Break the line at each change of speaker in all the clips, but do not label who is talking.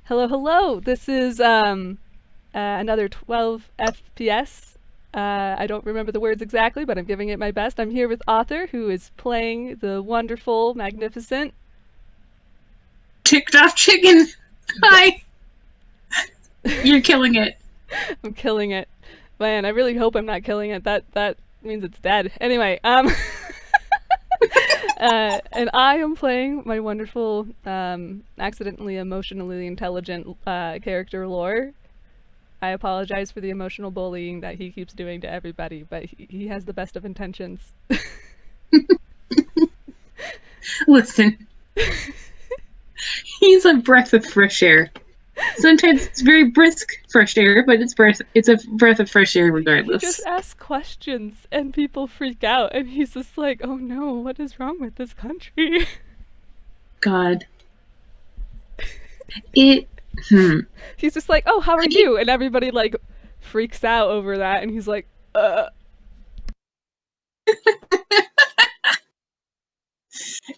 Hello, hello. This is another 12 FPS. I don't remember the words exactly, but I'm giving it my best. I'm here with Author, who is playing the wonderful, magnificent.
Ticked off chicken.
Yes.
Hi. You're killing it.
I'm killing it. Man, I really hope I'm not killing it. That means it's dead. Anyway, and I am playing my wonderful, accidentally emotionally intelligent character Lore. I apologize for the emotional bullying that he keeps doing to everybody, but he has the best of intentions.
Listen, he's a breath of fresh air. Sometimes it's very brisk fresh air, but it's a breath of fresh air
He just
regardless.
asks questions and people freak out, and he's just like, oh no, what is wrong with this country?
God. It hmm.
He's just like, oh, how are
It,
you? And everybody like freaks out over that, and he's like,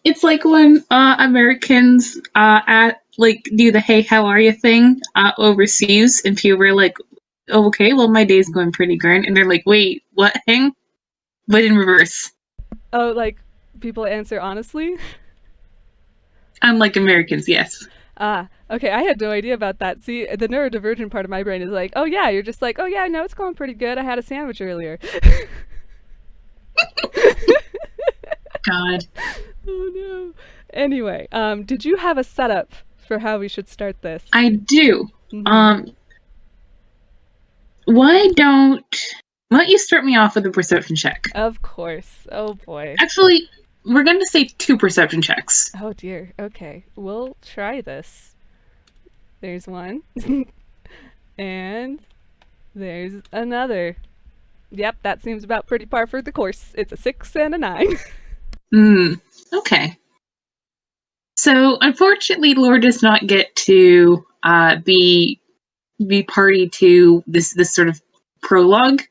it's like when Americans at like do the hey how are you thing overseas and people are like, oh, okay, well my day's going pretty good, and they're like, wait, what hang? But in reverse.
oh, like people answer honestly.
Unlike Americans, yes.
Ah, okay, I had no idea about that. See, the neurodivergent part of my brain is like, oh yeah, you're just like, oh yeah, no, it's going pretty good. I had a sandwich earlier.
God.
Oh no. Anyway, did you have a setup for how we should start this?
I do.
Mm-hmm.
Um, why don't why don't you start me off with a perception check?
Of course. Oh boy.
Actually, we're going to say two perception checks.
Oh dear. Okay, we'll try this. There's one. And there's another. Yep, that seems about pretty par for the course. It's a 6 and a 9.
Hmm. Okay. So unfortunately, Laura does not get to be party to this sort of prologue,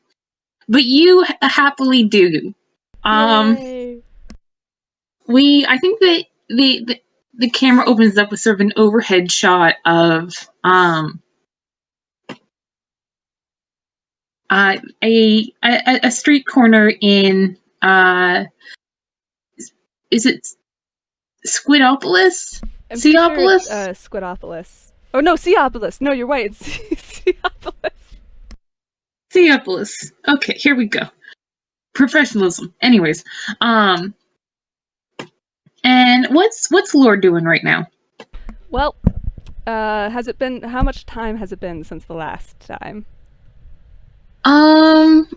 but you happily do. Um,
Yay.
I think that the camera opens up with sort of an overhead shot of a street corner in is it Squidopolis?
I'm pretty sure it's
Seopolis?
Squidopolis. Oh no, Seopolis. No, you're right. It's Seopolis.
Seopolis. Okay, here we go. Professionalism. Anyways, and what's Lord doing right now?
Well, has it been? How much time has it been since the last time?
Um,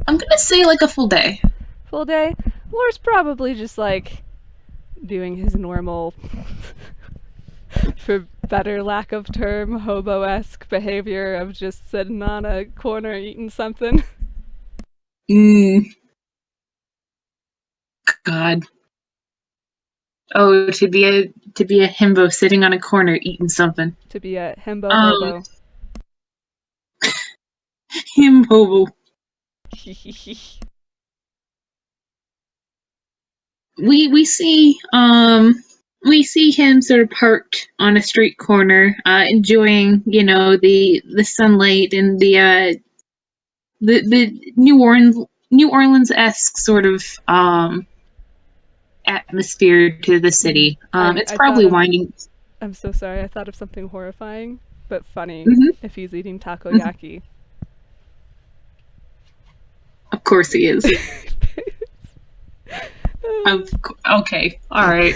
I'm gonna say like a full day.
Full day. Lore's probably just like doing his normal, for better lack of term, hobo-esque behavior of just sitting on a corner eating something.
Mm, God. Oh, to be a himbo sitting on a corner eating something.
To be a himbo
Um,
hobo.
himbo. We see him sort of parked on a street corner, enjoying the sunlight and the New Orleans esque sort of atmosphere to the city. It's
I thought
probably
of.
winding.
I'm so sorry. I thought of something horrifying, but funny.
Mhm,
If he's eating
mhm.
takoyaki.
Of course he is. Okay, all right.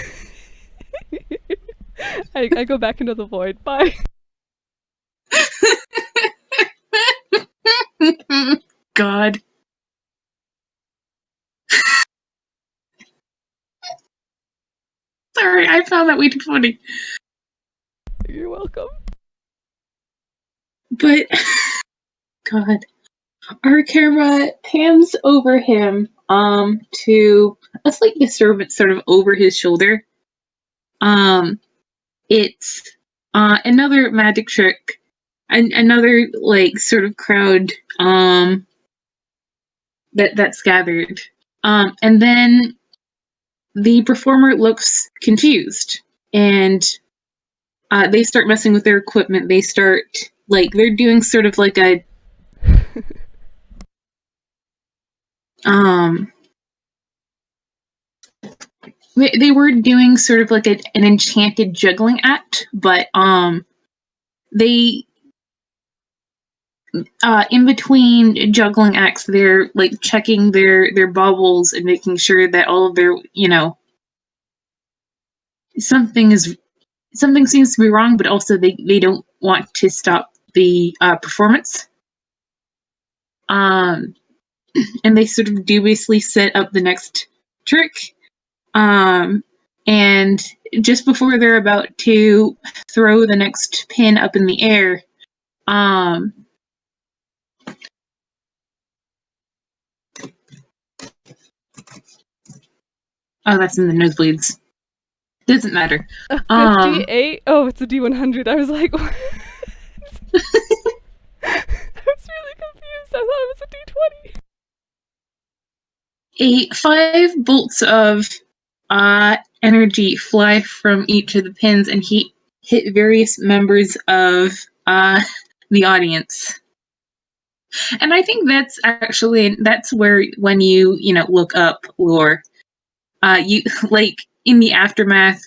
I go back into the void. Bye.
God. Sorry, I found that way too funny.
You're welcome.
But God, our camera pans over him to a slight disturbance sort of over his shoulder. It's another magic trick, and another like sort of crowd that's gathered. And then the performer looks confused and they start messing with their equipment. They start they're doing sort of like a they were doing sort of like an enchanted juggling act, but they in between juggling acts, they're like checking their bubbles and making sure that all of their something seems to be wrong, but also they don't want to stop the performance. And they sort of dubiously set up the next trick. And just before they're about to throw the next pin up in the air, oh, that's in the nosebleeds. Doesn't matter.
A 58? Oh, it's a D100. I was like, what? I was really confused. I thought it was a D20.
5 bolts of energy fly from each of the pins and hit various members of the audience. And I think that's where when you look up lore, you like in the aftermath,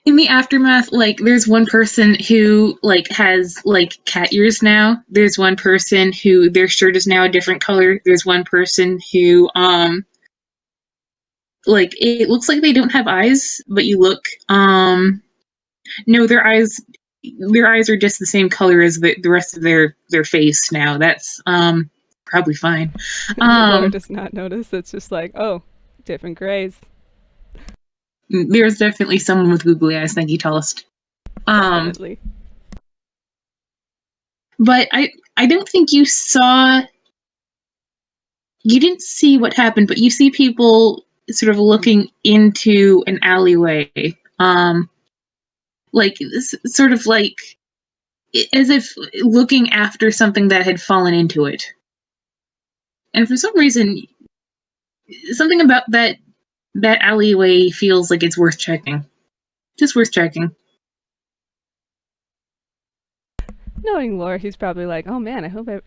in the aftermath, there's one person who has cat ears now. There's one person who their shirt is now a different color. There's one person who it looks like they don't have eyes, but you look no, their eyes are just the same color as the rest of their face now. That's probably fine.
Laura does not notice. It's just like, oh, different grays.
There's definitely someone with googly eyes. Thank you, Toast.
Definitely.
But I don't think you didn't see what happened, but you see people sort of looking into an alleyway. Sort of as if looking after something that had fallen into it. And for some reason, something about that alleyway feels like it's worth checking. Just worth checking.
Knowing Laura, he's probably like, oh man, I hope is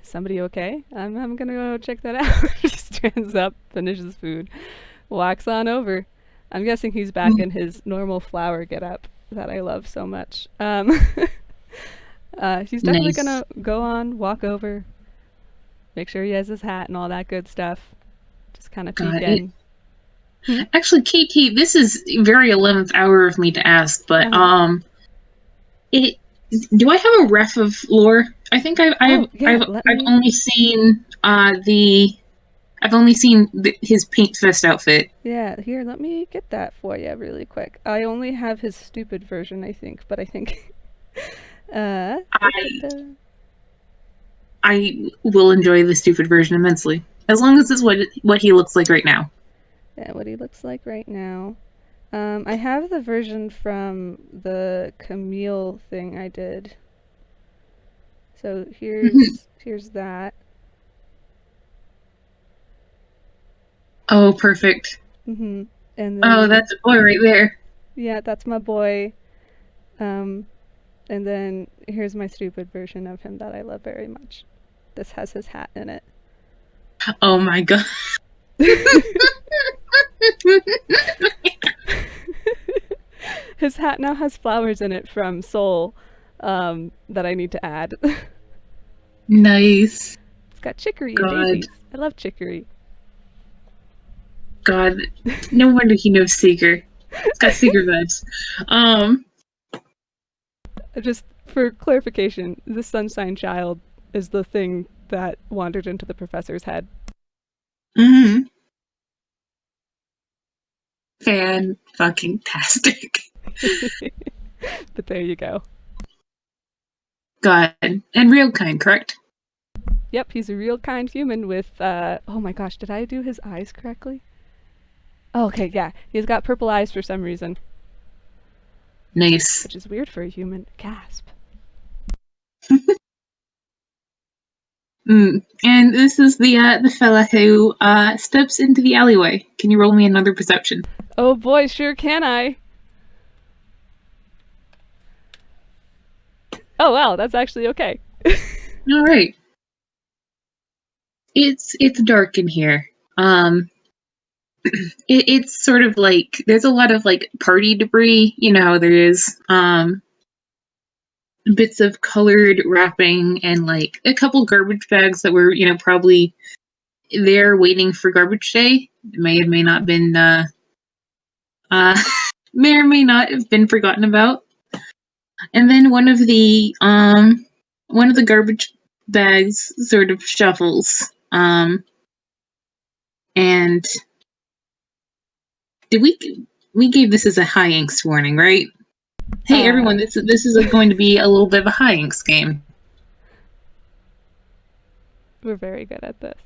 somebody okay? I'm gonna go check that out. Just stands up, finishes food, walks on over. I'm guessing he's back in his normal flower getup that I love so much. He's definitely gonna go on, walk over, make sure he has his hat and all that good stuff. Just kind of peek in.
Actually, KT, this is very 11th hour of me to ask, but do I have a ref of lore? I think I've only seen his Paintfest outfit.
Yeah, here, let me get that for you really quick. I only have his stupid version, I think, but I think
I will enjoy the stupid version immensely, as long as it's what he looks like right now.
Yeah, what he looks like right now. I have the version from the Camille thing I did. So here's that.
Oh, perfect.
And then,
that's a boy right there.
Yeah, that's my boy. And then here's my stupid version of him that I love very much. This has his hat in it.
Oh my god.
His hat now has flowers in it from Soul that I need to add.
Nice.
It's got chicory and daisies. I love chicory.
God, no wonder he knows Seeker. It's got Seeker vibes.
Just for clarification, the Sunshine Child is the thing that wandered into the professor's head.
Fan-fucking-tastic.
But there you go.
God. And real kind, correct?
Yep, he's a real kind human with, oh my gosh, did I do his eyes correctly? Oh, okay, yeah. He's got purple eyes for some reason.
Nice.
Which is weird for a human. Gasp.
And this is the fella who steps into the alleyway. Can you roll me another perception?
Oh boy, sure can I. Oh wow, that's actually okay.
All right. It's dark in here. It's sort of like there's a lot of like party debris. You know, there is bits of colored wrapping and like a couple garbage bags that were probably there waiting for garbage day. It may or may not been uh may or may not have been forgotten about. And then one of the garbage bags sort of shuffles. And did we gave this as a high angst warning, right? Hey everyone, this is going to be a little bit of a high angst game.
We're very good at this.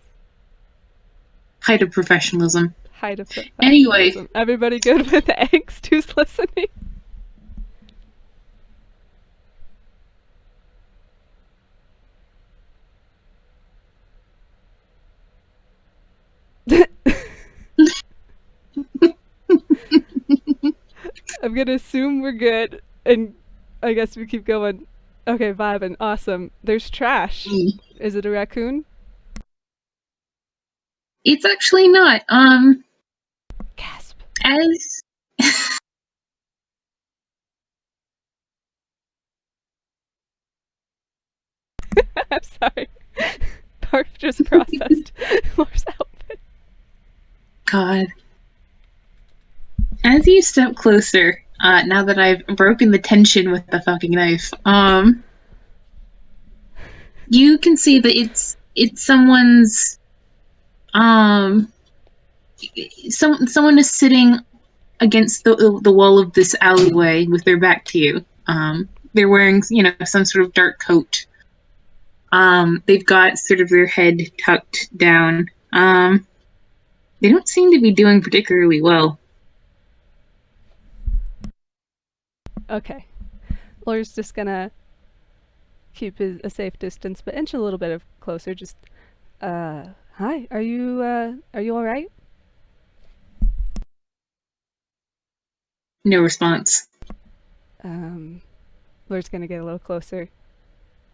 Height of professionalism.
Height of professionalism.
Anyway,
everybody good with angst who's listening? I'm gonna assume we're good, and I guess we keep going. Okay, vibing, awesome. There's trash. Is it a raccoon?
It's actually not.
Gasp.
As
I'm sorry. Barf just processed Laura's outfit.
God. As you step closer, now that I've broken the tension with the fucking knife, you can see that it's someone's someone is sitting against the wall of this alleyway with their back to you. They're wearing some sort of dark coat. They've got sort of their head tucked down. They don't seem to be doing particularly well.
Okay. Laura's just gonna keep a safe distance, but inch a little bit closer. Just, hi. Are you all right?
No response.
Laura's gonna get a little closer.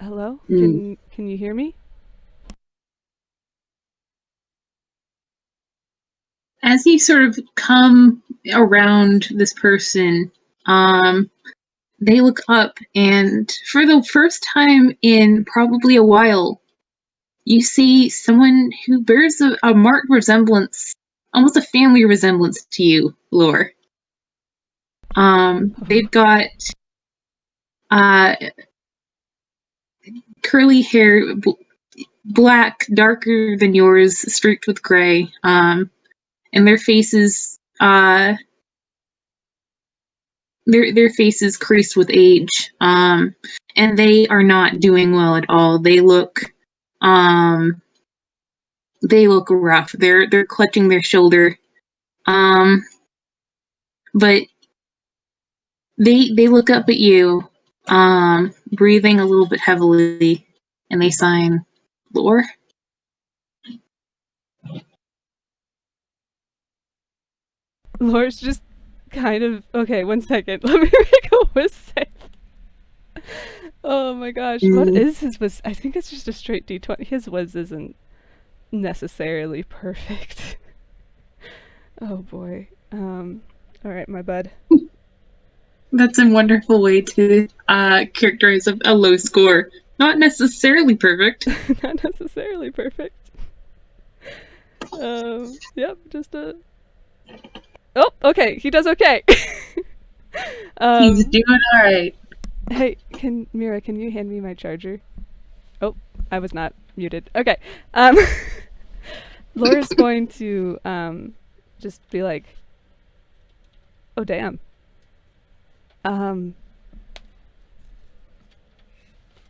Hello? Can you hear me?
As you sort of come around this person, they look up, and for the first time in probably a while, you see someone who bears a marked resemblance, almost a family resemblance to you, Lore. They've got curly hair, black, darker than yours, streaked with gray, and their faces, their faces creased with age, and they are not doing well at all. They look rough. They're clutching their shoulder, but they look up at you, breathing a little bit heavily, and they sign, Lore.
Laura's just kind of okay. 1 second. Let me make a whiz save. Oh my gosh, what is his whiz? I think it's just a straight D20. His whiz isn't necessarily perfect. Oh boy. All right, my bud.
That's a wonderful way to characterize a low score. Not necessarily perfect.
Not necessarily perfect. Yep, just a. Oh, okay. He does okay.
He's doing all right.
Hey, Mira, can you hand me my charger? Oh, I was not muted. Okay. Laura's going to just be like, oh damn.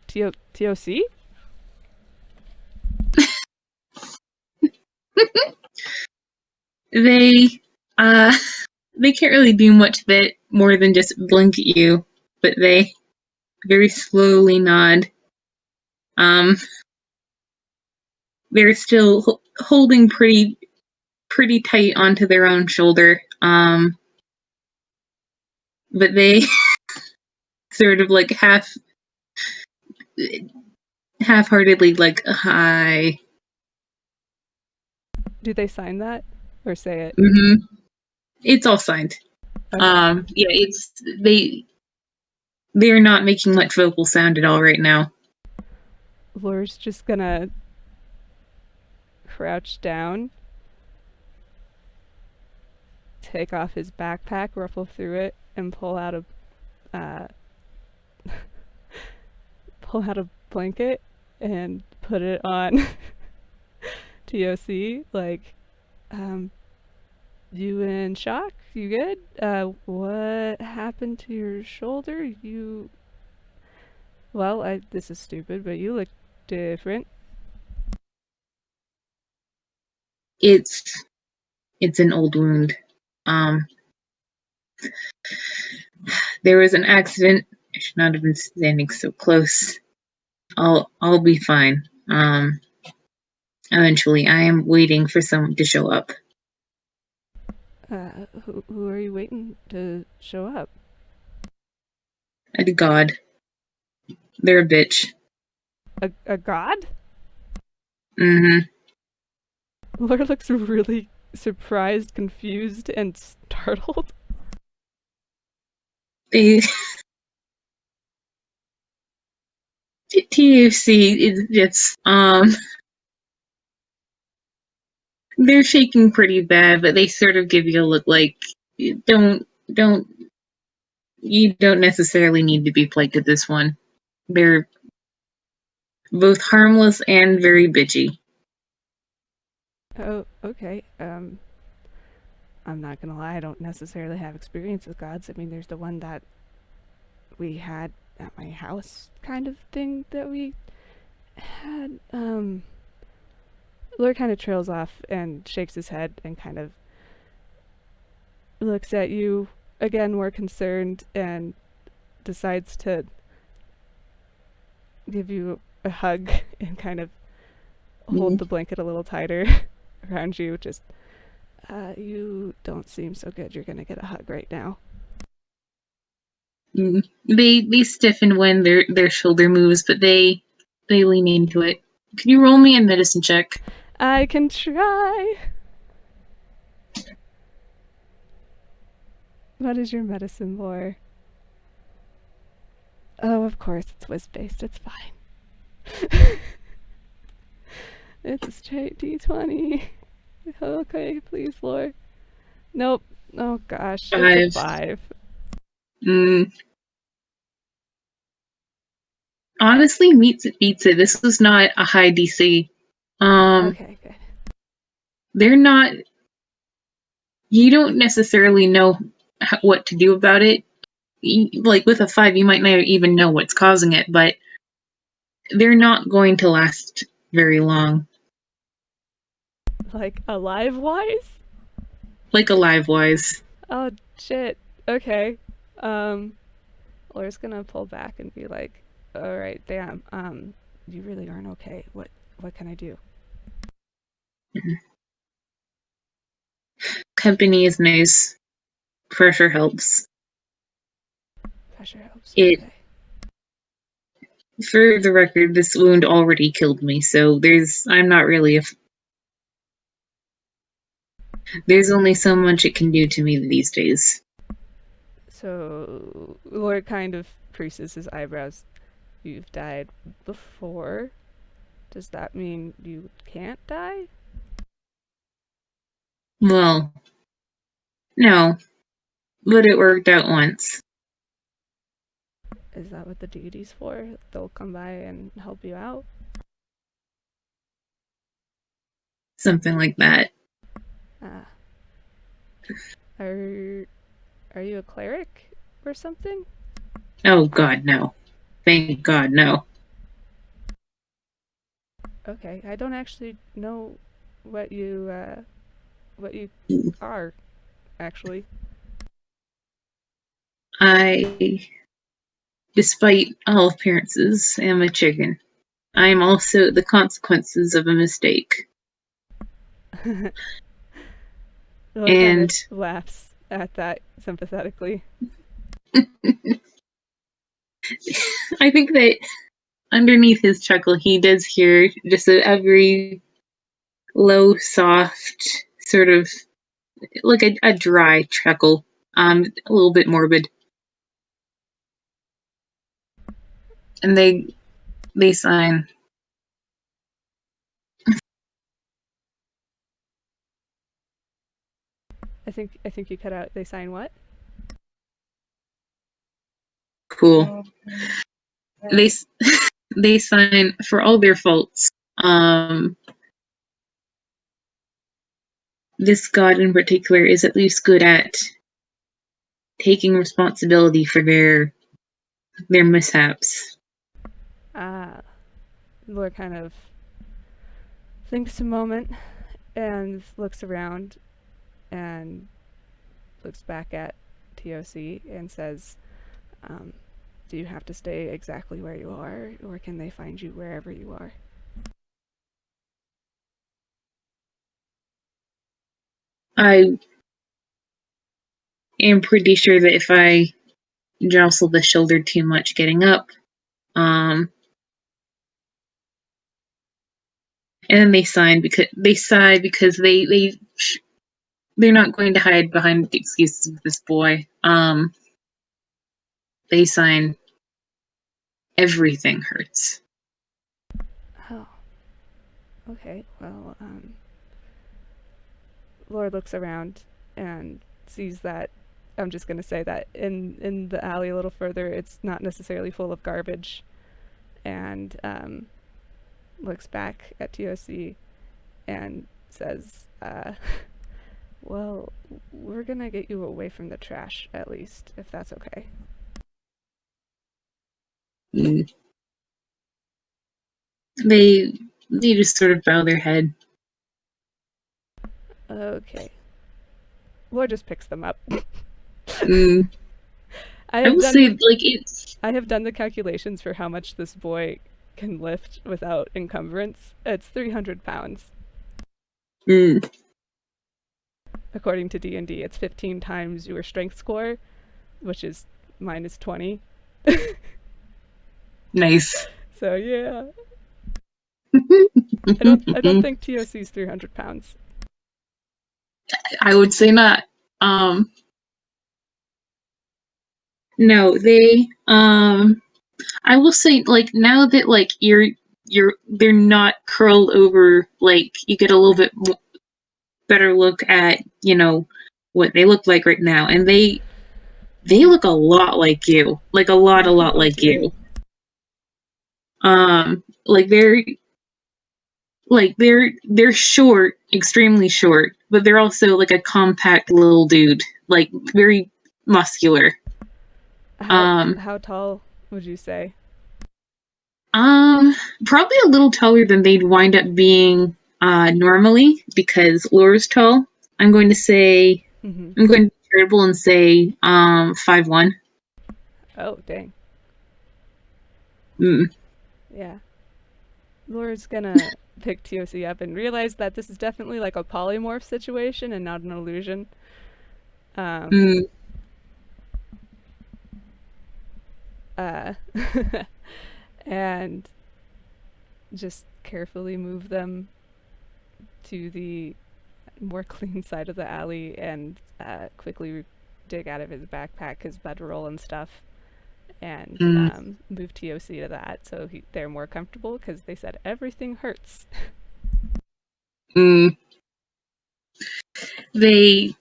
T.O.C?
They can't really do much bit more than just blink at you, but they very slowly nod. they're still holding pretty tight onto their own shoulder. But they sort of like half-heartedly like hi.
Do they sign that or say it?
Mm-hmm. It's all signed.
Okay.
Yeah, they're not making much vocal sound at all right now.
Laura's just gonna crouch down, take off his backpack, ruffle through it, and uh, pull out a blanket and put it on T.O.C. Like, you in shock? You good? What happened to your shoulder? Well, this is stupid, but you look different.
It's an old wound. Um, there was an accident. I should not have been standing so close. I'll be fine. Eventually, I am waiting for someone to show up.
Who are you waiting to show up?
God, they're a bitch.
A god?
Mm-hmm.
Laura looks really surprised, confused, and startled.
They T.O.C. It's they're shaking pretty bad, but they sort of give you a look like don't you don't necessarily need to be plagued with this one. They're both harmless and very bitchy.
Oh, okay. I'm not gonna lie, I don't necessarily have experience with gods. I mean, there's the one that we had at my house kind of thing that we had. Lure kind of trails off and shakes his head and kind of looks at you again, more concerned, and decides to give you a hug and kind of hold the blanket a little tighter around you. Just, you don't seem so good. You're gonna get a hug right now.
They stiffen when their shoulder moves, but they lean into it. Can you roll me a medicine check?
I can try. What is your medicine lore? Oh, of course, it's whiz based. It's fine. It's a straight D20. Okay, please, lore. Nope. Oh gosh, it's a 5.
Mm. Honestly, meets it beats it. This was not a high DC.
Okay, good.
They're not. You don't necessarily know what to do about it. Like with a 5, you might not even know what's causing it, but they're not going to last very long.
Like, alive wise?
Like alive wise.
Oh, shit. Okay. Laura's gonna pull back and be like, alright, damn, you really aren't okay. What can I do?
Company is nice. Pressure helps.
Pressure helps.
It,
Okay.
for the record, this wound already killed me, so I'm not really there's only so much it can do to me these days.
So, Laura kind of creases his eyebrows. You've died before. Does that mean you can't die?
Well, no, but it worked out once.
Is that what the deity's for? They'll come by and help you out?
Something like that.
Ah. Are you a cleric or something?
Oh god, no. Thank god, no.
Okay, I don't actually know what you are, actually.
I, despite all appearances, am a chicken. I am also the consequences of a mistake.
Lord kind of
And
laughs at that sympathetically.
I think that underneath his chuckle, he does hear just a very low, soft, sort of like a dry chuckle, a little bit morbid. And they sign.
I think you cut out. They sign what?
Cool. They they sign for all their faults. This god in particular is at least good at taking responsibility for their mishaps.
Ah, Lord kind of thinks a moment and looks around and looks back at T.O.C. and says, do you have to stay exactly where you are, or can they find you wherever you are?
I am pretty sure that if I jostle the shoulder too much getting up, and then they sigh because they're not going to hide behind the excuses of this boy. They sign everything hurts.
Oh, okay. Well, Lord looks around and sees that. I'm just gonna say that in the alley a little further, it's not necessarily full of garbage, and looks back at T.O.C. and says, well, we're gonna get you away from the trash, at least, if that's okay.
Mm. They just sort of bow their head.
Okay. Lord just picks them up.
Mm.
I
I
have
will
done
say, like, it's.
I have done the calculations for how much this boy can lift without encumbrance. It's 300 pounds.
Mm.
According to D&D, it's 15 times your strength score, which is minus 20.
Nice.
So yeah, I don't think T.O.C.'s 300 pounds.
I would say not. Um, no, I will say, like, now that, like, they're not curled over, like, you get a little bit better look at, what they look like right now, and they look a lot like you, like a lot
Oh
like
dear.
you. Like they're short, extremely short, but they're also like a compact little dude, like very muscular.
How
Um,
how tall would you say?
um, Probably a little taller than they'd wind up being normally because Laura's tall. I'm going to say
Mm-hmm.
I'm going to be charitable and say 5'1".
Oh dang.
Mm.
Yeah. Laura's gonna pick T.O.C. up and realize that this is definitely like a polymorph situation and not an illusion. Um,
Mm.
uh, and just carefully move them to the more clean side of the alley and quickly dig out of his backpack his bedroll and stuff and
Mm.
move T.O.C. to that so they're more comfortable because they said everything hurts.
Mm. They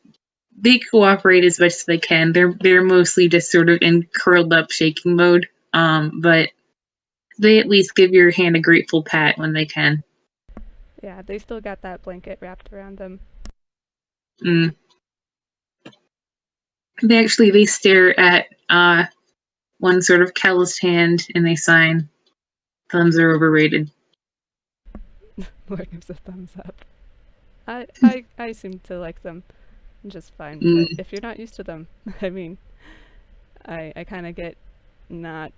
they cooperate as much as they can. They're mostly just sort of in curled up shaking mode. But they at least give your hand a grateful pat when they can.
Yeah, they still got that blanket wrapped around them.
Mm. They stare at one sort of calloused hand and they sign. Thumbs are overrated.
Laura gives a thumbs up. I seem to like them just fine, but
Mm.
if you're not used to them, I mean, I kind of get not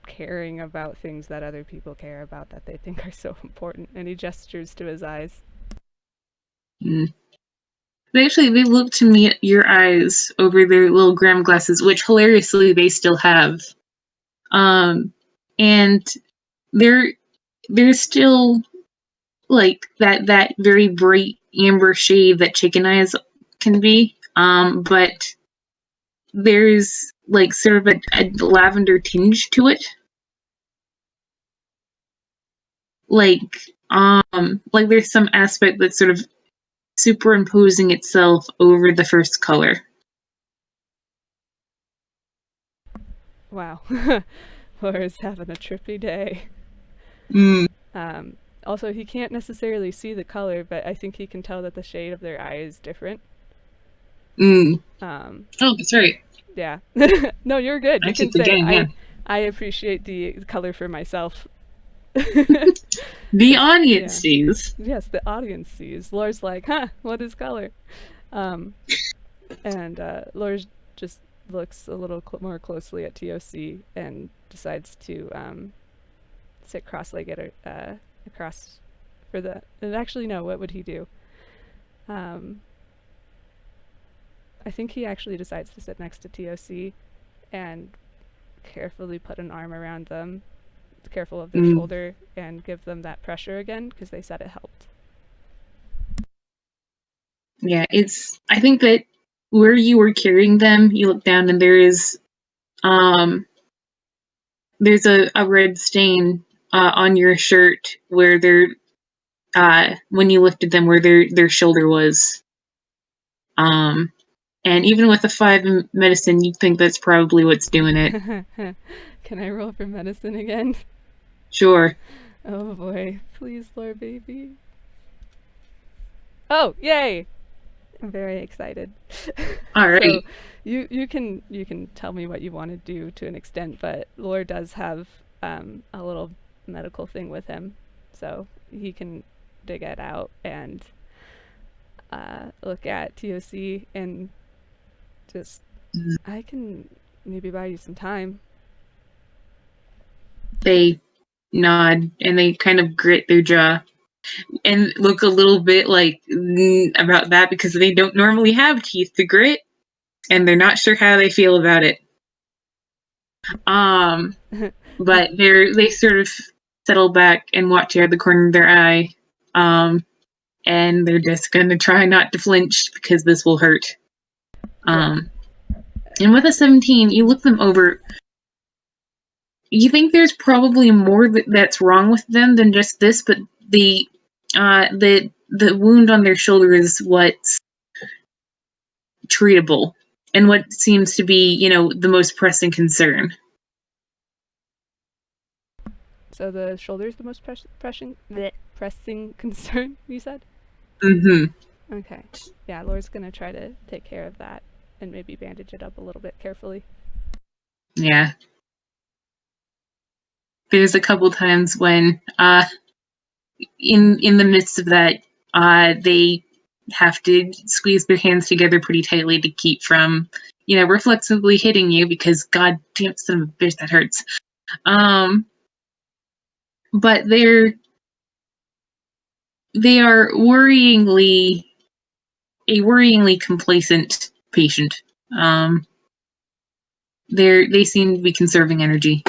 caring about things that other people care about that they think are so important. And he gestures to his eyes.
Mm. They look to me at your eyes over their little gram glasses, which hilariously they still have. And they're still like that very bright amber shade that chicken eyes can be. But there's like sort of a lavender tinge to it. Like there's some aspect that's sort of superimposing itself over the first color.
Wow. Laura's having a trippy day.
Mm.
Also, he can't necessarily see the color, but I think he can tell that the shade of their eye is different.
Oh, that's right.
Yeah. No, you're good.
I
You can
keep
say
forgetting, yeah.
I appreciate the color for myself.
The audience sees.
Yes, the audience sees. Laura's like, huh, what is color? And Laura just looks a little more closely at T.O.C. and decides to sit cross-legged across for the. And actually, no, what would he do? I think he actually decides to sit next to T.O.C. and carefully put an arm around them, careful of their shoulder, and give them that pressure again because they said it helped.
Yeah, I think that where you were carrying them, you look down and there's a red stain on your shirt where when you lifted them, where their shoulder was. And even with a 5 in medicine, you'd think that's probably what's doing it.
Can I roll for medicine again?
Sure.
Oh boy, please, Lord, baby. Oh, yay! I'm very excited.
All right.
So you can tell me what you want to do to an extent, but Lore does have a little medical thing with him, so he can dig it out and look at T.O.C. and just I can maybe buy you some time.
They nod and they kind of grit their jaw and look a little bit like about that because they don't normally have teeth to grit and they're not sure how they feel about it. But they sort of settle back and watch you out of the corner of their eye. And they're just gonna try not to flinch because this will hurt.
Yeah.
And with a 17, you look them over. You think there's probably more that's wrong with them than just this, but the wound on their shoulder is what's treatable and what seems to be, the most pressing concern.
So the shoulder is the most pressing concern, you said?
Mm-hmm.
Okay. Yeah, Laura's gonna try to take care of that and maybe bandage it up a little bit carefully.
Yeah. There's a couple times when in the midst of that they have to squeeze their hands together pretty tightly to keep from reflexively hitting you because god damn son of a bitch that hurts. But they are a worryingly complacent patient. They seem to be conserving energy.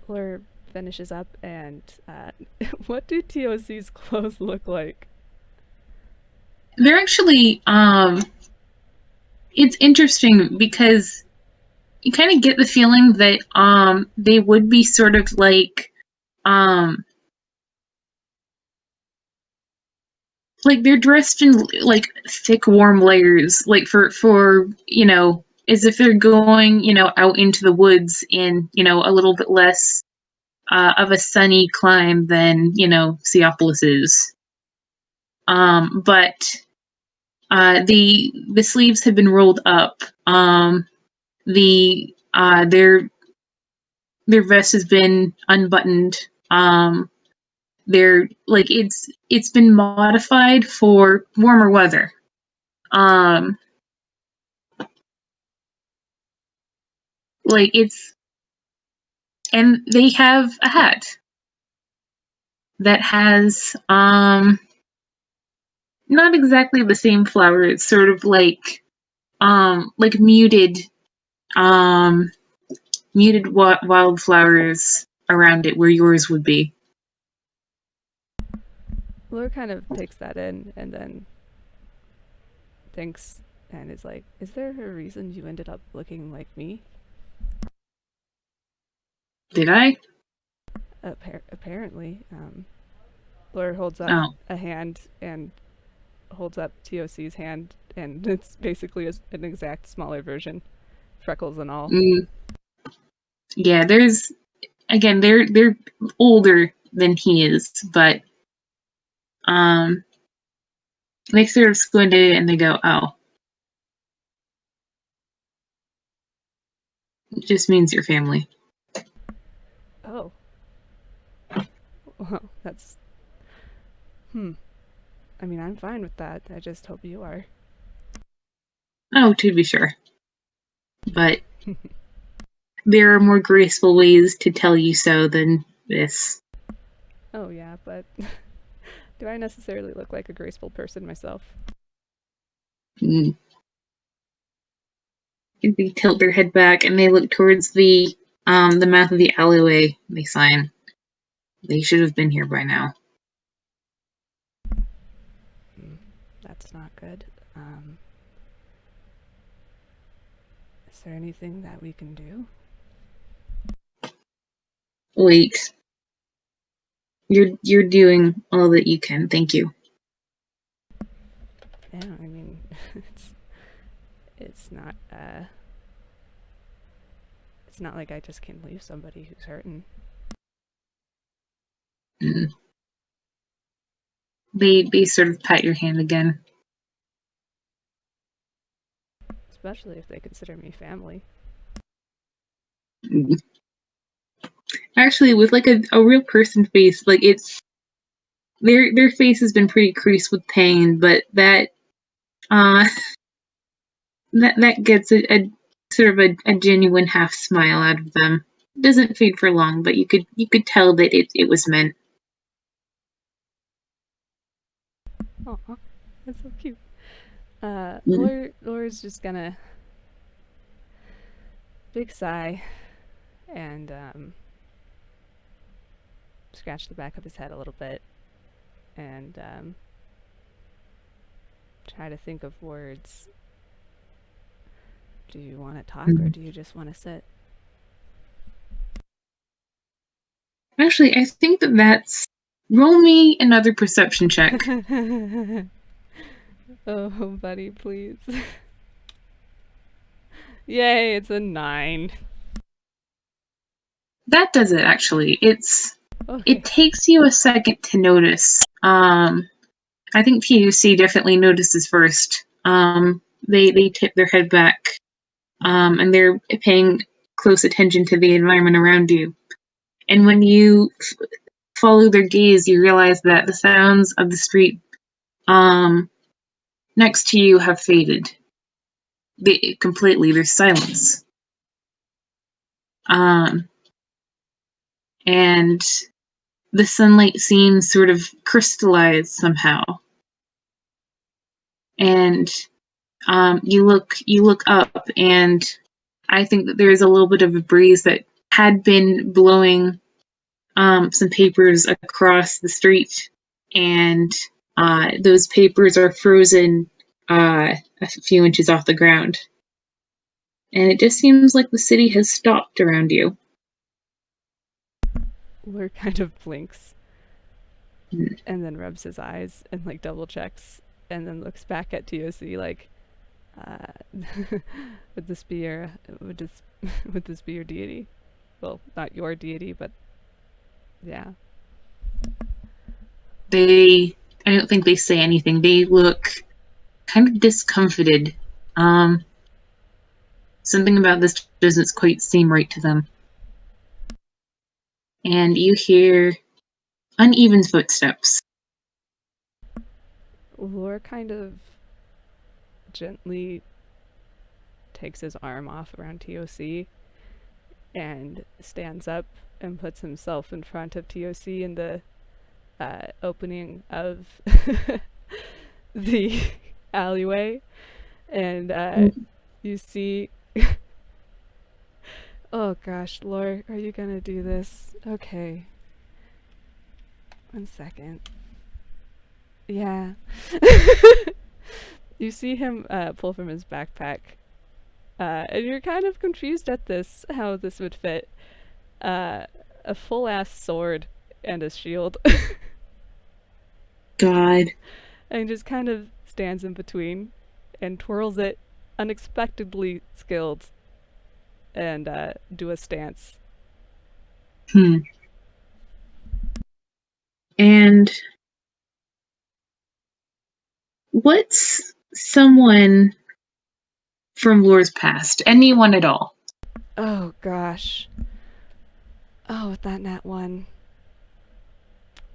Laura finishes up and what do T.O.C's clothes look like?
They're actually it's interesting because you kind of get the feeling that they would be sort of like they're dressed in like thick warm layers like for as if they're going out into the woods in a little bit less of a sunny climb than Seopolis is. But the sleeves have been rolled up. Their vest has been unbuttoned. They're like it's been modified for warmer weather. Like it's, and they have a hat that has not exactly the same flower. It's sort of like um muted wildflowers around it where yours would be.
Lure kind of takes that in and then thinks and is like, is there a reason you ended up looking like me?
Did I?
Apparently. Lure holds up
Oh.
a hand and holds up T.O.C's hand, and it's basically an exact smaller version, freckles and all.
Mm, yeah, there's again they're older than he is, but um they sort of squint at it and they go, "Oh, it just means your family."
Oh, well, that's. Hmm. I mean, I'm fine with that. I just hope you are.
Oh, to be sure. But there are more graceful ways to tell you so than this.
Oh, yeah, but do I necessarily look like a graceful person myself?
Mm. They tilt their head back and they look towards the mouth of the alleyway. They sign. They should have been here by now.
That's not good. Um, is there anything that we can do?
Wait. You're doing all that you can. Thank you.
Yeah, I mean, it's it's not it's not like I just can leave somebody who's hurting.
Mm. They sort of pat your hand again.
Especially if they consider me family.
Mm. Actually, with like a real person face, like it's their face has been pretty creased with pain, but uh that gets a sort of a genuine half smile out of them. It doesn't fade for long, but you could tell that it was meant.
Aw, that's so cute.
Mm.
Laura's just gonna big sigh and scratch the back of his head a little bit and try to think of words. Do you want to talk or
Mm.
do you just want to sit?
Actually, I think that's roll me another perception check.
Oh, buddy, please. Yay, it's a 9.
That does it actually. It
Okay.
takes you a second to notice. I think T.O.C definitely notices first. They tip their head back, and they're paying close attention to the environment around you. And when you follow their gaze, you realize that the sounds of the street um, next to you have faded completely. There's silence, um, and the sunlight seems sort of crystallized somehow. And you look up, and I think that there is a little bit of a breeze that had been blowing some papers across the street, and those papers are frozen a few inches off the ground. And it just seems like the city has stopped around you.
Lure kind of blinks
Mm.
and then rubs his eyes and like double checks and then looks back at T.O.C like, uh, would this be your would this would this be your deity? Well, not your deity, but yeah.
They, I don't think they say anything. They look kind of discomfited. Um, Something about this doesn't quite seem right to them. And you hear uneven footsteps.
Lure kind of gently takes his arm off around T.O.C and stands up and puts himself in front of T.O.C. in the opening of the alleyway, and you see. Oh gosh, Lore, are you gonna do this? Okay. 1 second. Yeah. You see him pull from his backpack, and you're kind of confused at this, how this would fit. A full-ass sword and a shield.
God.
And just kind of stands in between and twirls it, unexpectedly skilled, and do a stance.
And what's someone from Lore's past? Anyone at all?
Oh gosh. Oh, with that nat 1.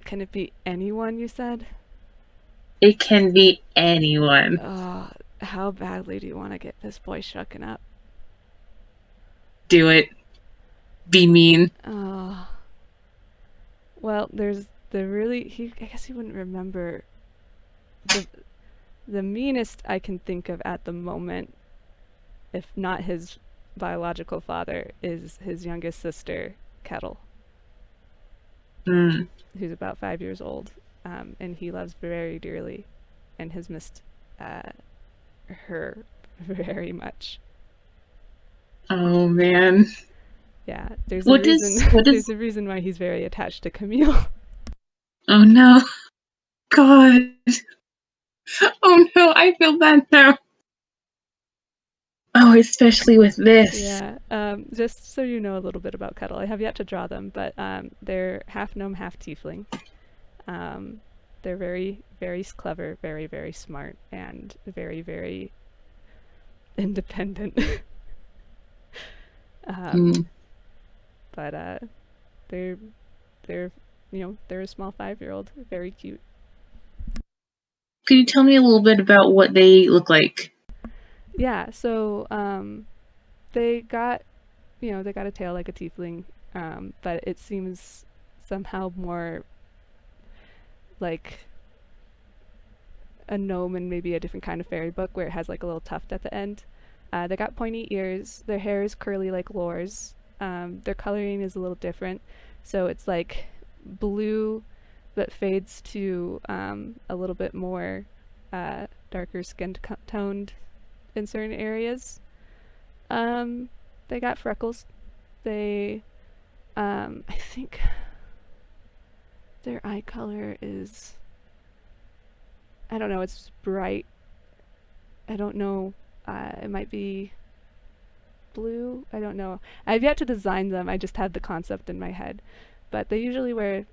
Can it be anyone, you said?
It can be anyone.
Oh, how badly do you want to get this boy shooken up?
Do it. Be mean.
Oh. Well, there's the really... I guess he wouldn't remember. The meanest I can think of at the moment, if not his biological father, is his youngest sister, Kettle. Who's about 5 years old, and he loves very dearly, and has missed her very much.
Oh man.
Yeah, there's
What
a reason.
does
There's a reason why he's very attached to Camille.
Oh no. God. Oh no, I feel bad now. Oh, especially with this.
Yeah. Just so you know a little bit about Kettle, I have yet to draw them, but they're half gnome, half tiefling. They're very, very clever, very, very smart, and very, very independent. But they're they're a small 5-year-old, very cute.
Can you tell me a little bit about what they look like?
Yeah, so they got a tail like a tiefling, but it seems somehow more like a gnome and maybe a different kind of fairy book where it has like a little tuft at the end. They got pointy ears. Their hair is curly like Lore's. Their coloring is a little different, so it's like blue that fades to a little bit more darker skin toned in certain areas. They got freckles. They, I think their eye color is, I don't know, it's bright. I don't know, it might be blue. I don't know. I've yet to design them. I just had the concept in my head. But they usually wear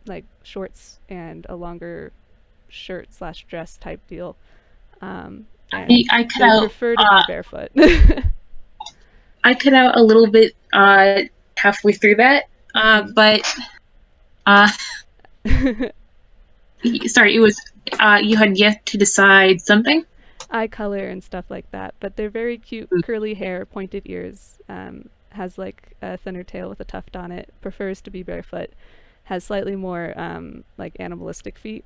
like shorts and a longer shirt / dress type deal. And
I cut
they
out.
prefer to be barefoot.
I cut out a little bit halfway through that, but sorry, it was you had yet to decide something.
Eye color and stuff like that, but they're very cute, curly hair, pointed ears, has like a thinner tail with a tuft on it, prefers to be barefoot, has slightly more like animalistic feet,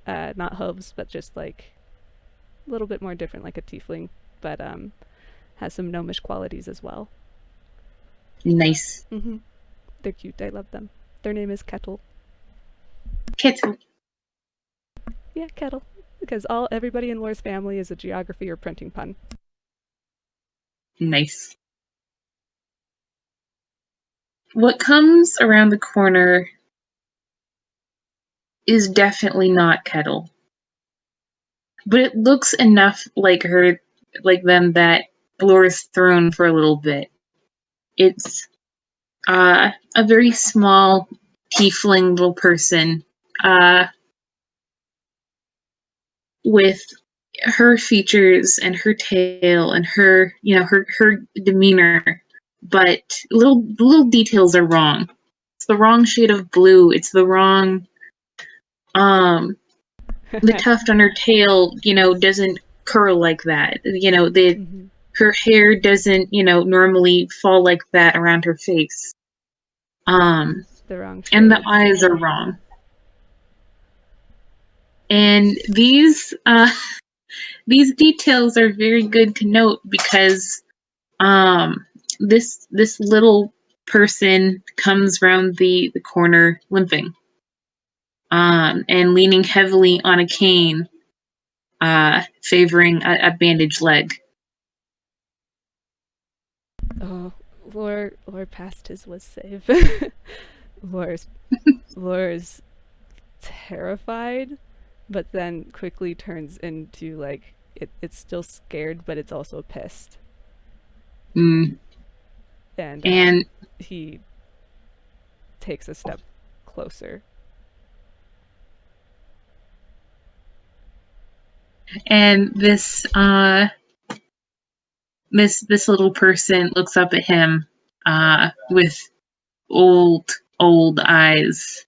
not hooves, but just like a little bit more different like a tiefling, but has some gnomish qualities as well.
Nice.
They're cute. I love them. Their name is Kettle.
Kettle.
Yeah, Kettle. Because everybody in Lore's family is a geography or printing pun.
Nice. What comes around the corner is definitely not Kettle. But it looks enough like them that Lore's thrown for a little bit. It's a very small tiefling little person with her features and her tail and her demeanor, but little details are wrong. It's the wrong shade of blue. It's the wrong the tuft on her tail, doesn't curl like that. her hair doesn't, normally fall like that around her face.
The wrong
And the
shades.
eyes are wrong. And these details are very good to note because this little person comes around the corner limping, and leaning heavily on a cane, favoring a bandaged leg.
Oh, Lore passed his was save. Lore's terrified, but then quickly turns into like it's still scared, but it's also pissed.
Mm.
And
And
he takes a step closer.
and this little person looks up at him, with old eyes,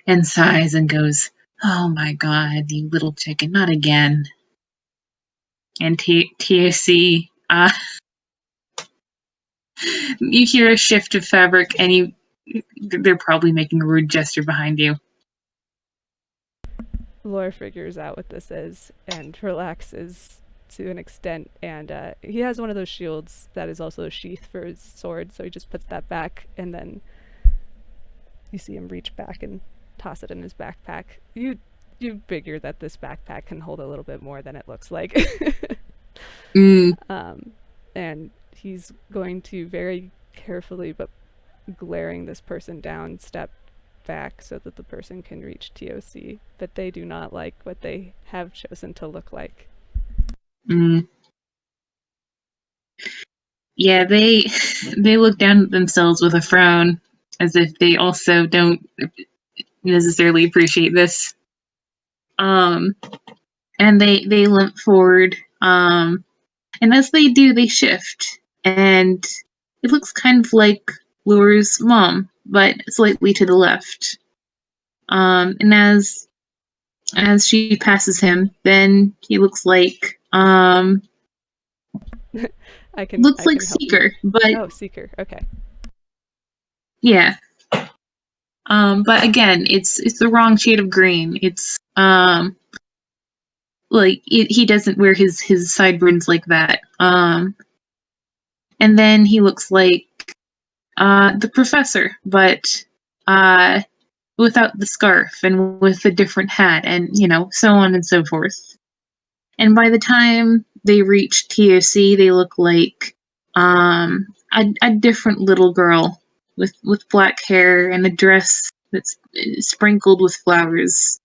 and sighs and goes, "Oh my God, you little chicken, not again." And T.O.C, you hear a shift of fabric, and they're probably making a rude gesture behind you.
Lore figures out what this is and relaxes to an extent, and he has one of those shields that is also a sheath for his sword, so he just puts that back, and then you see him reach back and toss it in his backpack. You figure that this backpack can hold a little bit more than it looks like.
Mm.
And he's going to very carefully but glaring this person down step back so that the person can reach T.O.C, but they do not like what they have chosen to look like.
Mm. Yeah, they look down at themselves with a frown, as if they also don't necessarily appreciate this. And they limp forward. And as they do, they shift, and it looks kind of like Lure's mom, but slightly to the left. And as she passes him, then he looks like
I can help
Seeker,
you.
but
Oh, Seeker. Okay.
yeah. But again, it's the wrong shade of green. It's like he doesn't wear his sideburns like that. And then he looks like the professor, but without the scarf and with a different hat, and so on and so forth. And by the time they reach T.O.C, they look like a different little girl with black hair and a dress that's sprinkled with flowers.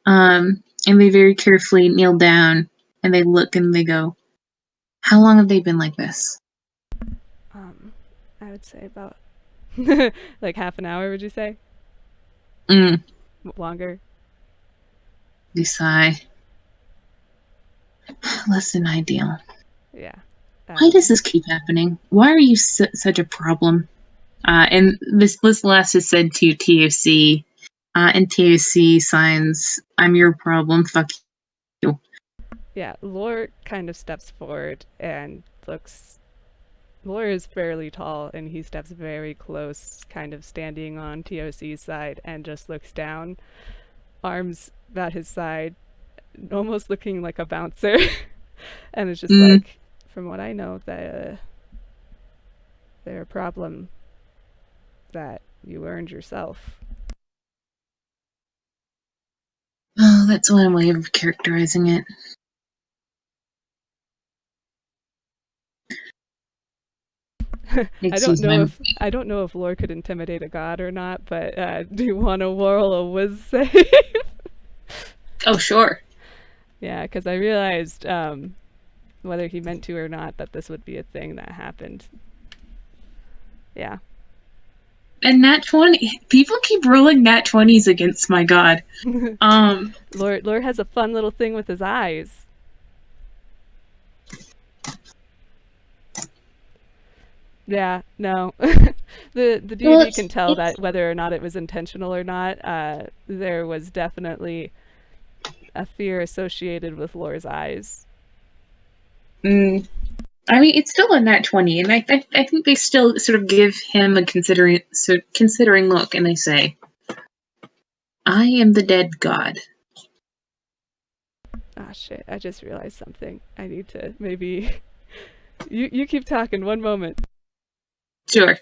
And they very carefully kneel down, and they look and they go, "How long have they been like this?"
I would say about like half an hour, would you say?
Mm.
Longer?
They sigh. Less than ideal.
Yeah.
Why does this keep happening? Why are you such a problem? And this last is said to T.O.C, and T.O.C signs, "I'm your problem, fuck you."
Yeah, Lore kind of steps forward and looks. Lore is fairly tall, and he steps very close, kind of standing on T.O.C's side, and just looks down, arms at his side, almost looking like a bouncer. And it's just like, from what I know, they're a problem that you earned yourself.
Oh, that's one way of characterizing it.
I don't know if Lore could intimidate a god or not, but do you want to roll a whiz save?
Oh, sure.
Yeah, because I realized, whether he meant to or not, that this would be a thing that happened. Yeah.
And nat 20. People keep rolling nat 20s against my god.
Lore has a fun little thing with his eyes. Yeah, no. The DD can tell that whether or not it was intentional or not, there was definitely a fear associated with Lore's eyes.
I mean, it's still a nat 20, and I think they still sort of give him a considering look, and they say, "I am the dead god."
Ah, shit, I just realized something. I need to maybe... You keep talking, one moment.
Sure.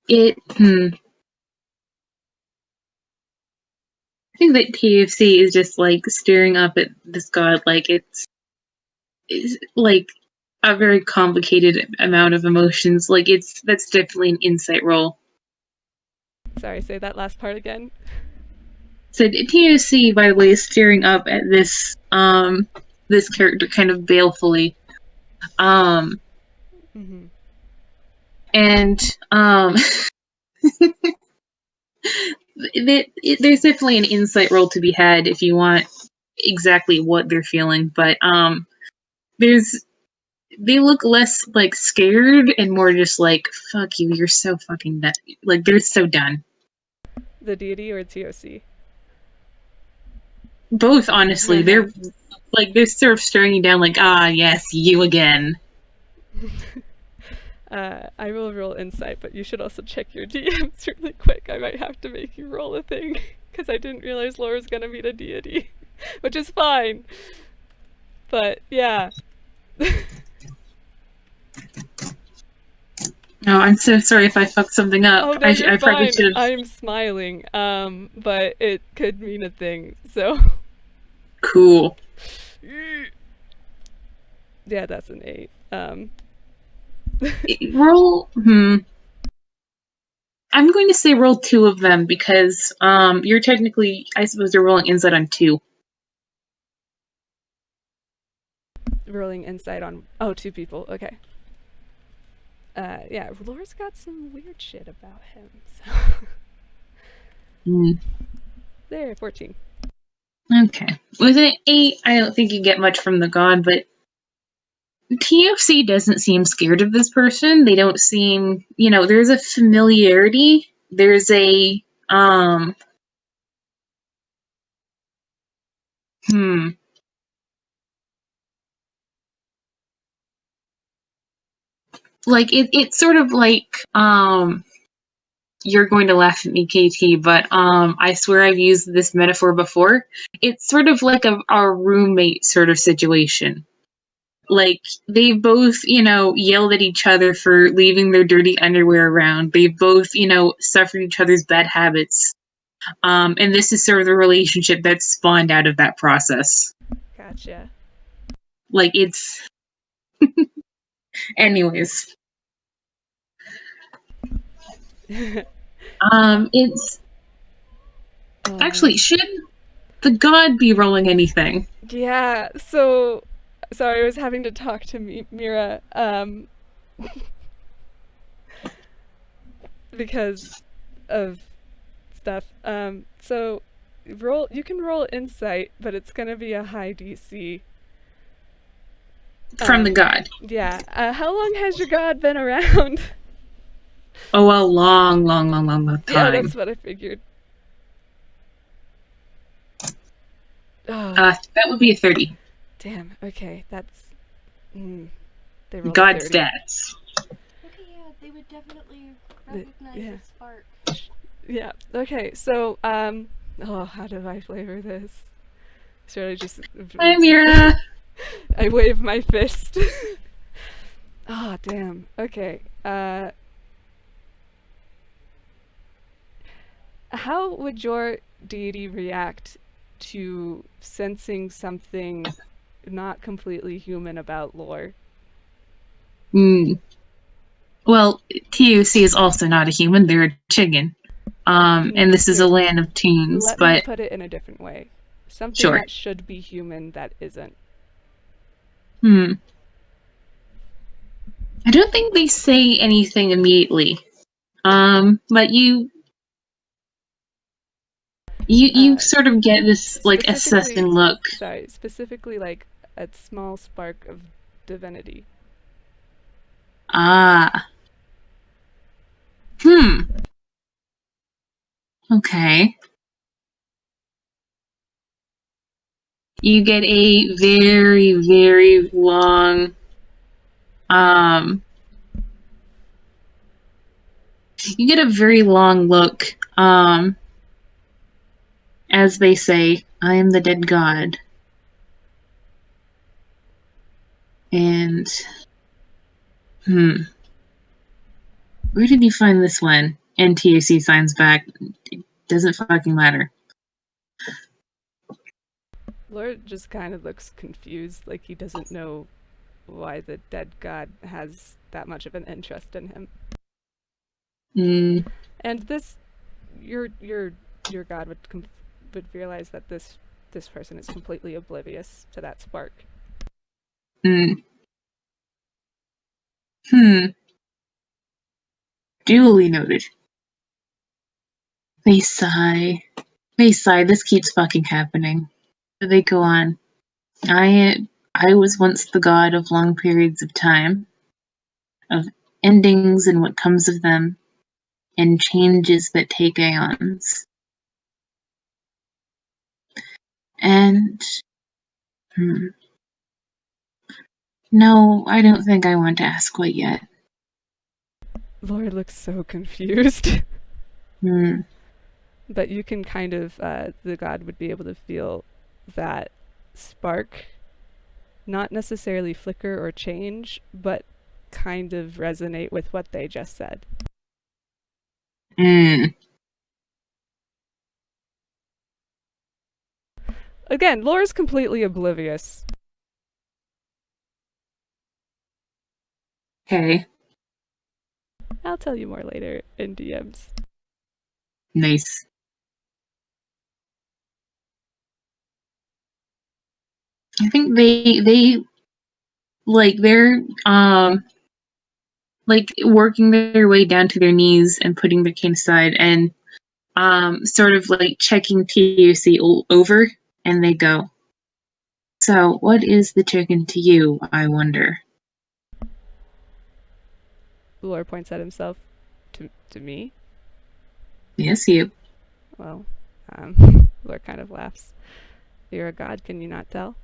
I think that T.O.C is just like staring up at this god like it's like a very complicated amount of emotions. Like that's definitely an insight roll.
Sorry, say that last part again.
So T.O.C, by the way, is staring up at this character kind of balefully.
Mm-hmm.
And there's definitely an insight roll to be had if you want exactly what they're feeling, but there's they look less like scared and more just like fuck you, you're so fucking done. Like they're so done.
The deity or T.O.C?
Both, honestly, they're sort of staring you down like, ah, yes, you again.
I will roll insight, but you should also check your DMs really quick. I might have to make you roll a thing, because I didn't realize Laura's gonna meet a deity, which is fine. But, yeah.
No, I'm so sorry if I fucked something up.
Oh no, you're
I probably
fine.
should have.
I'm smiling, but it could mean a thing, so...
Cool.
Yeah, that's an 8.
Roll. I'm going to say roll two of them because you're technically, I suppose, you're rolling insight on two.
Rolling insight on... Oh, 2 people, okay. Yeah, Laura's got some weird shit about him, so...
Mm.
There, 14.
Okay. With an 8, I don't think you get much from the god, but T.O.C doesn't seem scared of this person. They don't seem, there's a familiarity. There's a, hmm. Like, it's sort of like, you're going to laugh at me, KT, but, I swear I've used this metaphor before. It's sort of like a roommate sort of situation. Like, they both, yelled at each other for leaving their dirty underwear around. They both, suffered each other's bad habits. And this is sort of the relationship that's spawned out of that process.
Gotcha.
Like, it's. Anyways. It's. Actually, should the god be rolling anything?
Yeah, so... Sorry, I was having to talk to Mira, because of stuff. So you can roll insight, but it's gonna be a high DC.
From the god.
Yeah. How long has your god been around?
Oh, a long, long, long, long, long
Yeah,
time.
that's what I figured. Oh,
That would be a 30.
damn. Okay, that's... they rolled
God
a 30.
Okay,
stats.
yeah, they would definitely recognize
Yeah.
a spark.
Yeah. Okay, so, how do I flavor this? Should I just...
Hi, Mira.
I wave my fist. Oh, damn. Okay. How would your deity react to sensing something not completely human about lore?
Well, T.O.C is also not a human. They're a chicken. And this is a
Here,
land of toons,
let me
but
put it in a different way. Something
sure.
that should be human that isn't.
I don't think they say anything immediately. But you sort of get this like assessing look.
Sorry, specifically like a small spark of divinity.
Ah. Okay. You get a very, very long, you get a very long look, as they say, I am the dead god. And, where did you find this one? And T.O.C signs back, it doesn't fucking matter.
Lord just kind of looks confused, like he doesn't know why the dead god has that much of an interest in him. And this, your god would realize that this person is completely oblivious to that spark.
Duly noted. They sigh. This keeps fucking happening. They go on. I was once the god of long periods of time, of endings and what comes of them, and changes that take aeons. And, no, I don't think I want to ask quite yet.
Lord looks so confused.
Hmm.
But you can kind of, the god would be able to feel that spark, not necessarily flicker or change, but kind of resonate with what they just said. Again, Laura's completely oblivious.
Okay.
I'll tell you more later in DMs.
Nice. I think they like they're like working their way down to their knees and putting their cane aside and sort of like checking T.O.C over, and they go, so what is the chicken to you, I wonder?
Laura points at himself. To me?
Yes, you.
Well, Laura kind of laughs. You're a god, can you not tell?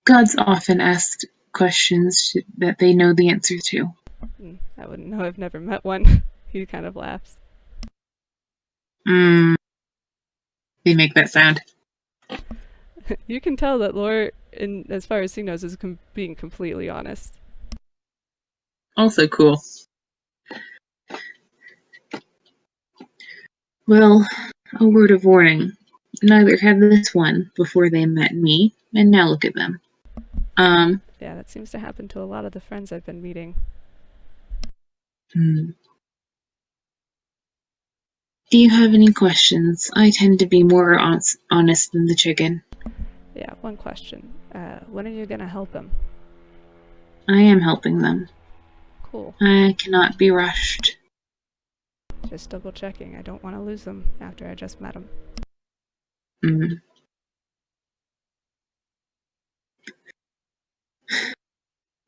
Gods often ask questions that they know the answer to.
I wouldn't know, I've never met one. He kind of laughs.
They make that sound.
You can tell that Laura, as far as he knows, is being completely honest.
Also cool. Well, a word of warning. Neither had this one before they met me, and now look at them.
Yeah, that seems to happen to a lot of the friends I've been meeting.
Do you have any questions? I tend to be more honest than the chicken.
Yeah, one question. When are you gonna help him?
I am helping them.
Cool.
I cannot be rushed.
Just double checking. I don't want to lose them after I just met him.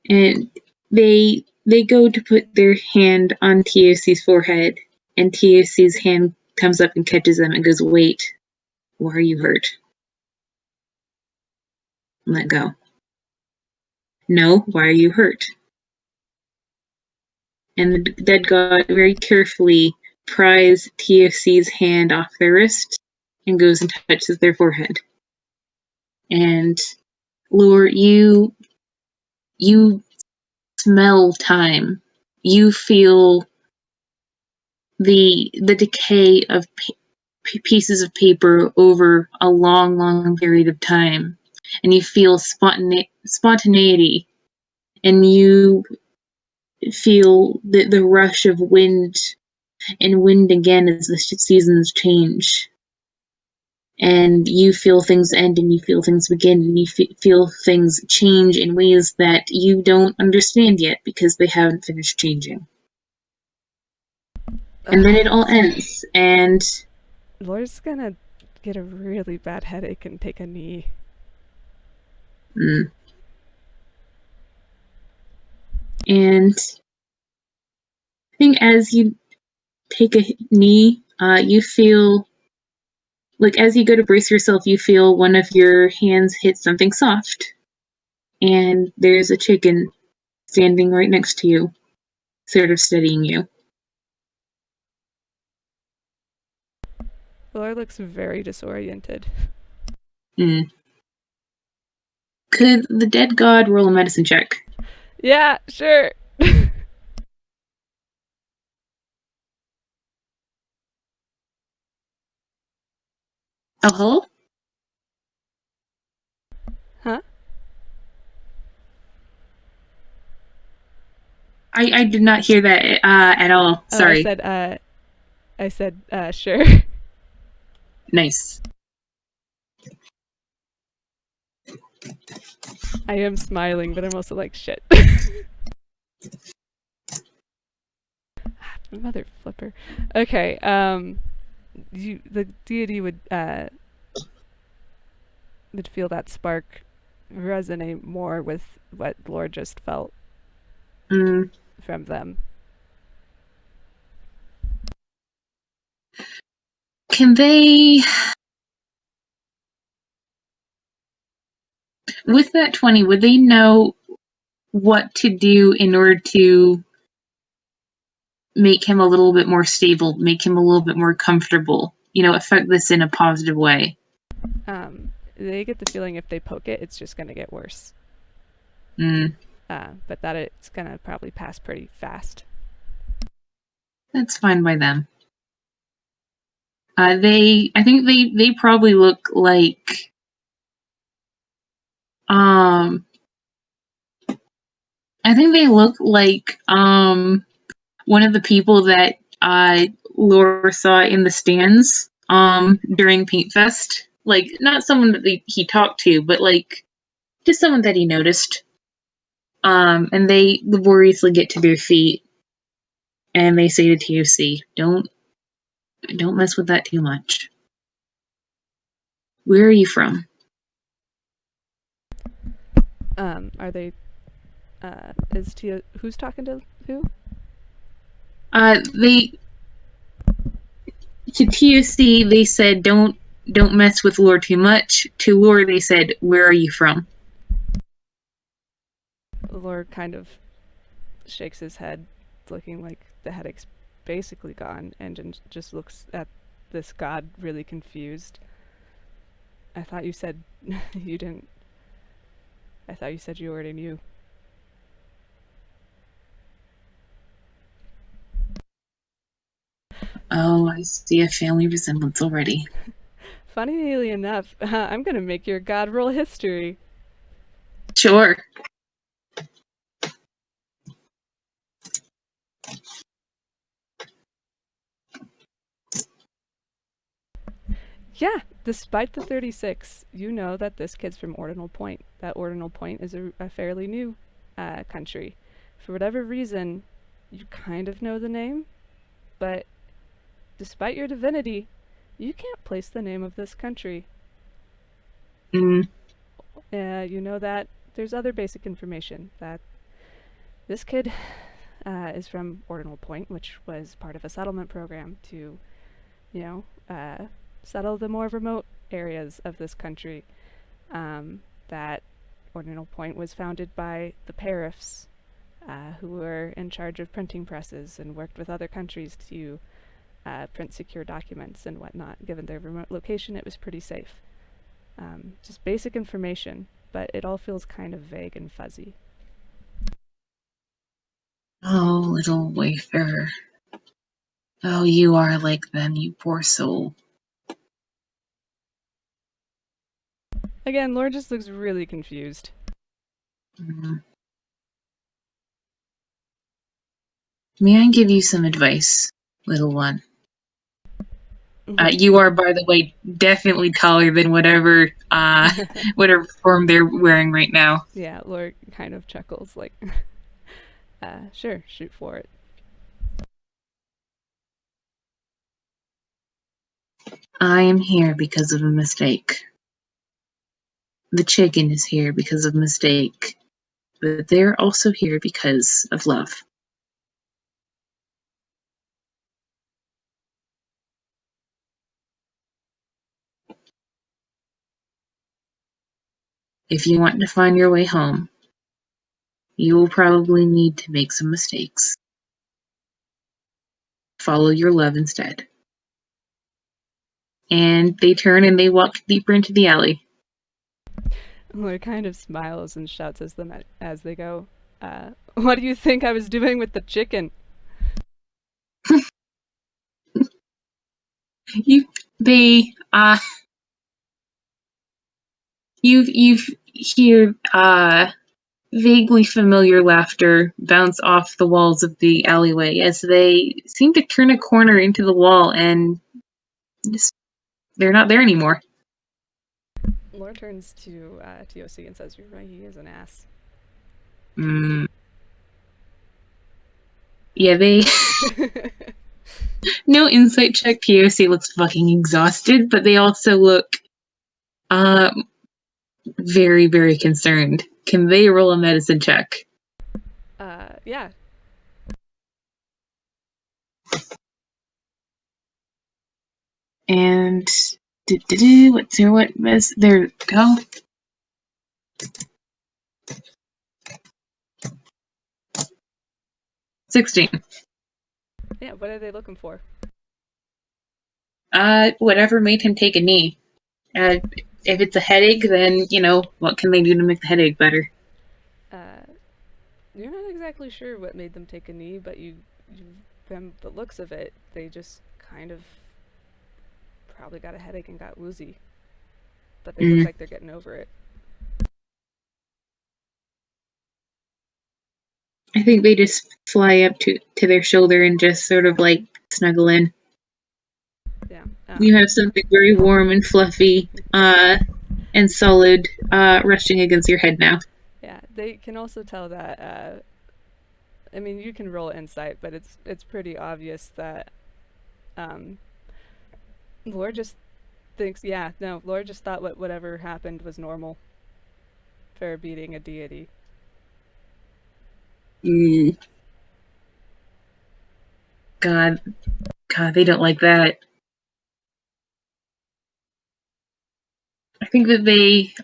And they go to put their hand on T.O.C's forehead, and T.O.C's hand comes up and catches them and goes, wait, why are you hurt? Let go. No, why are you hurt? And the dead god very carefully pries T.O.C's hand off their wrist and goes and touches their forehead. And Lore, you smell time. You feel the decay of pieces of paper over a long, long period of time, and you feel spontaneity, and you feel the rush of wind and wind again as the seasons change. And you feel things end and you feel things begin and you feel things change in ways that you don't understand yet because they haven't finished changing. And then it all ends, and
Laura's gonna get a really bad headache and take a knee.
And I think as you take a knee, you feel like as you go to brace yourself, you feel one of your hands hit something soft, and there's a chicken standing right next to you, sort of studying you.
Laura looks very disoriented.
Could the dead god roll a medicine check?
Yeah, sure.
Oh, hello?
Huh?
I did not hear that at all.
Oh,
Sorry.
I said, sure.
Nice.
I am smiling, but I'm also like, shit. Mother flipper. Okay, the deity would feel that spark resonate more with what Lord just felt from them.
Can they... With that 20, would they know what to do in order to make him a little bit more stable, make him a little bit more comfortable, affect this in a positive way?
They get the feeling if they poke it, it's just going to get worse. But that it's going to probably pass pretty fast.
That's fine by them. I think they probably look like, I think they look like, one of the people that, Laura saw in the stands, during Paintfest. Like, not someone that he talked to, but like, just someone that he noticed. And they laboriously get to their feet, and they say to T.O.C, don't mess with that too much. Where are you from?
Are they, who's talking to who?
To T.O.C, they said, don't mess with Lore too much. To Lore, they said, where are you from?
Lord kind of shakes his head, looking like the headache's basically gone, and just looks at this god really confused. I thought you said you didn't. I thought you said you already knew.
Oh, I see a family resemblance already.
Funnily enough, I'm gonna make your god roll history.
Sure.
Yeah, despite the 36, you know that this kid's from Ordinal Point. That Ordinal Point is a fairly new country. For whatever reason, you kind of know the name, but despite your divinity, you can't place the name of this country. You know that there's other basic information, that this kid is from Ordinal Point, which was part of a settlement program to, settle the more remote areas of this country. That Ordinal Point was founded by the Paraffs, who were in charge of printing presses and worked with other countries to print secure documents and whatnot. Given their remote location, it was pretty safe. Just basic information, but it all feels kind of vague and fuzzy.
Oh, little wayfarer. Oh, you are like them, you poor soul.
Again, Lord just looks really confused.
May I give you some advice, little one? You are, by the way, definitely taller than whatever form they're wearing right now.
Yeah, Lord kind of chuckles like, sure, shoot for it.
I am here because of a mistake. The chicken is here because of a mistake, but they're also here because of love. if you want to find your way home, you will probably need to make some mistakes. Follow your love instead. And they turn and they walk deeper into the alley.
Lord kind of smiles and shouts as they go, what do you think I was doing with the chicken?
You hear vaguely familiar laughter bounce off the walls of the alleyway as they seem to turn a corner into the wall and they're not there anymore.
Lore turns to T.O.C. and says, "You're right, he is an ass."
Yeah, they... No insight check. T.O.C. looks fucking exhausted, but they also look very, very concerned. Can they roll a medicine check?
Yeah.
And there we go. 16.
Yeah, what are they looking for?
Whatever made him take a knee. If it's a headache, then, what can they do to make the headache better?
You're not exactly sure what made them take a knee, but from the looks of it, they just kind of probably got a headache and got woozy. But they look like they're getting over it.
I think they just fly up to their shoulder and just sort of like snuggle in.
Yeah.
You have something very warm and fluffy and solid resting against your head now.
Yeah, they can also tell that, I mean, you can roll insight, but it's pretty obvious that Lore just thinks, Lore just thought whatever happened was normal for beating a deity.
God, they don't like that. I think that they,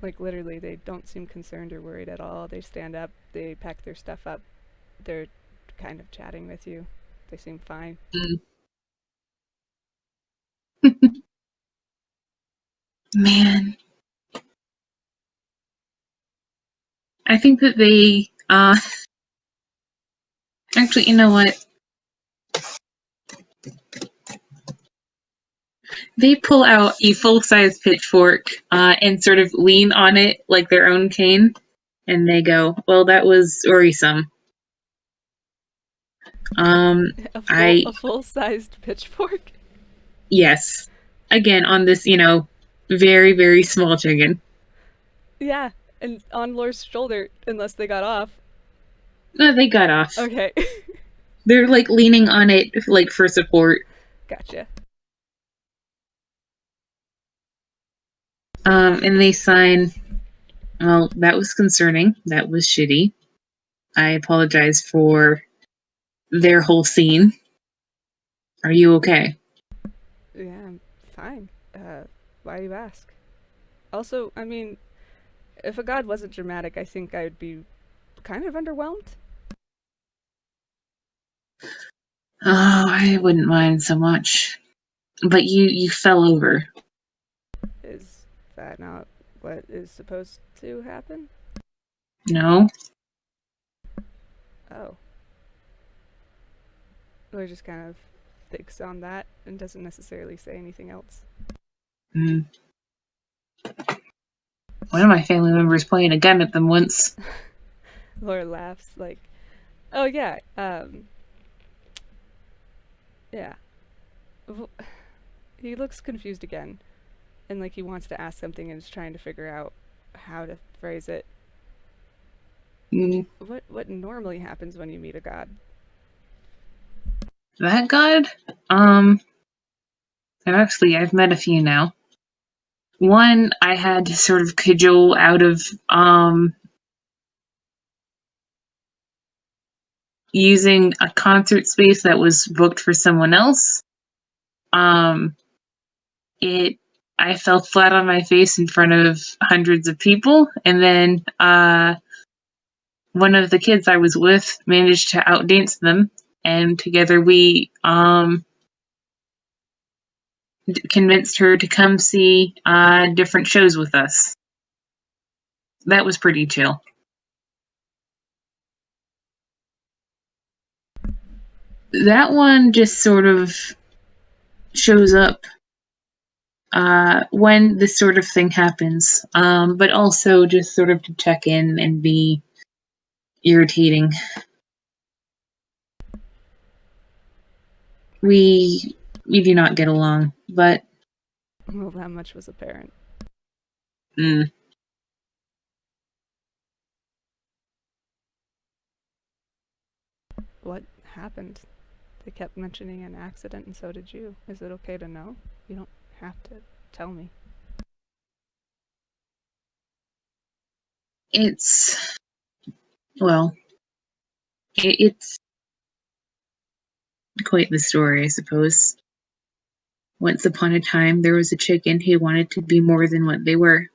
like, literally, they don't seem concerned or worried at all. They stand up, they pack their stuff up, they're kind of chatting with you. They seem fine.
Man. I think that they, actually, you know what? They pull out a full-size pitchfork and sort of lean on it like their own cane, and they go, "Well, that was worrisome."
A full-sized pitchfork?
Yes. Again, on this, very, very small chicken.
Yeah, and on Lore's shoulder, unless they got off.
No, they got off.
Okay.
They're, like, leaning on it, like, for support.
Gotcha.
And they sign, "Well, that was concerning. That was shitty. I apologize for their whole scene. Are you okay?"
Yeah, I'm fine. Why do you ask? Also, I mean, if a god wasn't dramatic, I think I would be kind of underwhelmed.
Oh, I wouldn't mind so much. But you fell over.
Is that not what is supposed to happen?
No?
Oh. Or just kind of thinks on that and doesn't necessarily say anything else.
One of my family members pointed a gun at them once.
Laura laughs like, oh yeah, yeah. He looks confused again, and like he wants to ask something and is trying to figure out how to phrase it. What normally happens when you meet a god?
That god? I've met a few now. One I had to sort of cajole out of using a concert space that was booked for someone else. It I fell flat on my face in front of hundreds of people, and then one of the kids I was with managed to outdance them, and together we convinced her to come see different shows with us. That was pretty chill. That one just sort of shows up when this sort of thing happens, but also just sort of to check in and be irritating. We do not get along, but
Well, that much was apparent. What happened? They kept mentioning an accident, and so did you. Is it okay to know? You don't have to tell me.
it's quite the story, I suppose. Once upon a time, there was a chicken who wanted to be more than what they were.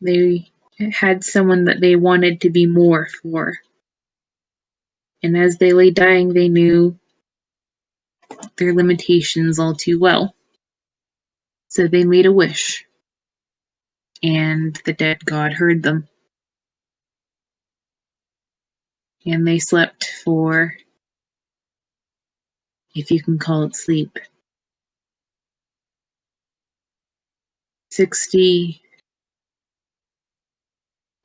They had someone that they wanted to be more for. And as they lay dying, they knew their limitations all too well. So they made a wish. And the dead god heard them. And they slept for, if you can call it sleep, 60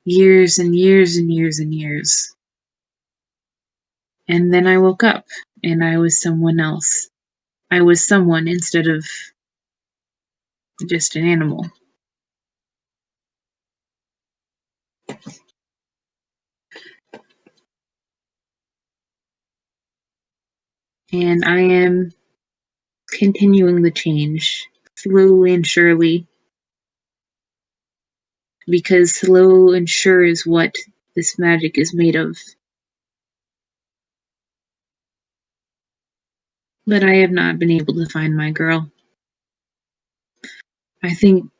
years and years and years and years. And then I woke up, and I was someone else. I was someone instead of just an animal. And I am continuing the change, slowly and surely, because slow and sure is what this magic is made of. But I have not been able to find my girl. I think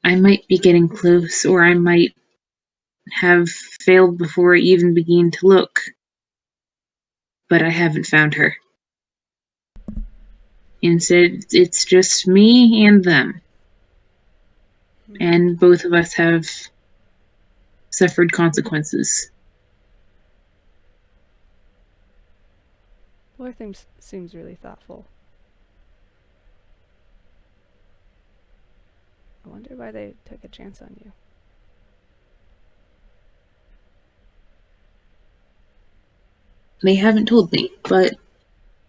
I might be getting close, or I might have failed before I even began to look. But I haven't found her. Instead, it's just me and them. And both of us have suffered consequences.
Lore seems really thoughtful. I wonder why they took a chance on you.
They haven't told me, but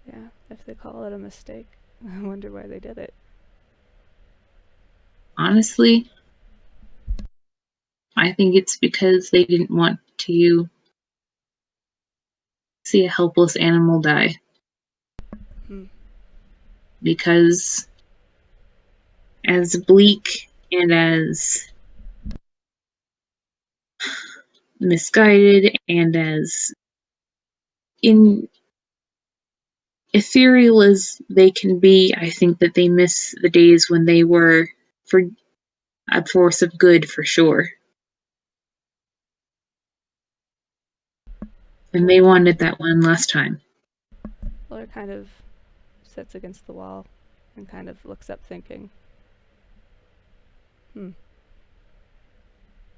Yeah, if they call it a mistake, I wonder why they did it.
honestly, I think it's because they didn't want to see a helpless animal die. Because as bleak and as misguided and as ethereal as they can be, I think that they miss the days when they were for a force of good for sure. And they wanted that one last time.
Lore kind of sits against the wall and kind of looks up thinking, I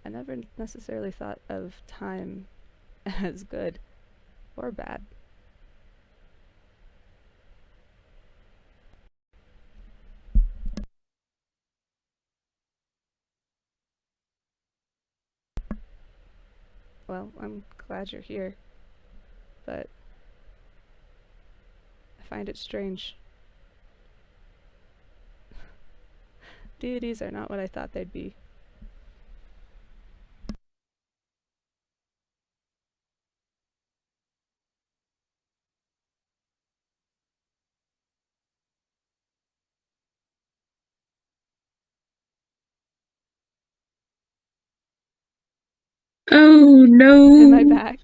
never necessarily thought of time as good or bad. Well, I'm glad you're here, but I find it strange. Deities are not what I thought they'd be.
Oh no.
Am I back?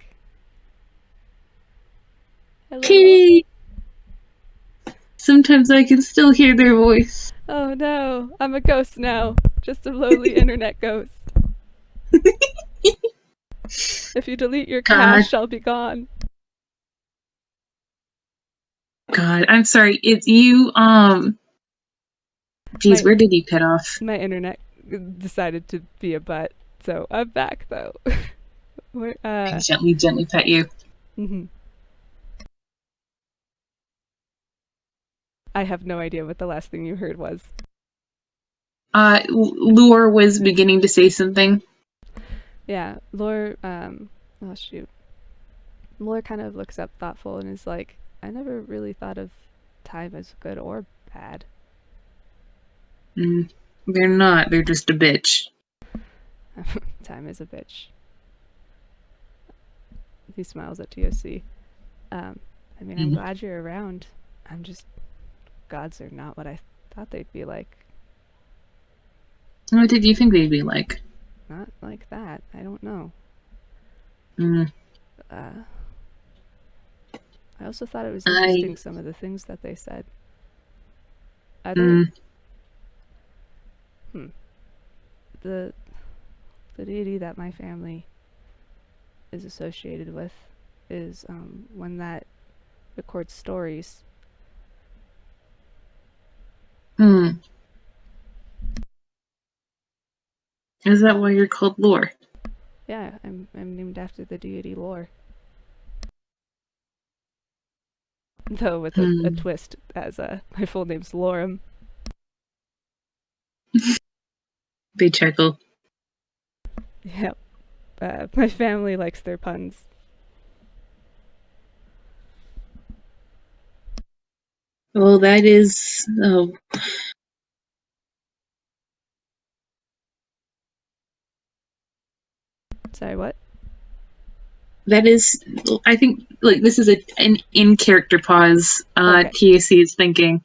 Hello?
Kitty! Sometimes I can still hear their voice.
Oh no, I'm a ghost now. Just a lowly internet ghost. If you delete your
God.
cache, I'll be gone.
God, I'm sorry. It's you, Geez, where did you cut off?
My internet decided to be a butt, so I'm back though.
I gently pet you.
I have no idea what the last thing you heard was.
Lure was beginning to say something.
Yeah, Lore, oh shoot. Lore kind of looks up thoughtful and is like, I never really thought of time as good or bad.
They're not, they're just a bitch.
Time is a bitch. He smiles at T.O.C. I'm glad you're around. Gods are not what I thought they'd be like.
What did you think they'd be like?
Not like that. I don't know. I also thought it was interesting some of the things that they said. The deity that my family is associated with is one that records stories.
Is that why you're called Lore?
Yeah, I'm named after the deity Lore. Though with a twist, as my full name's Lorem.
They chuckle.
Yep. My family likes their puns.
Well, that is... Oh.
Sorry, what?
That is... I think, like, this is an in-character pause.
Okay.
T.O.C is thinking.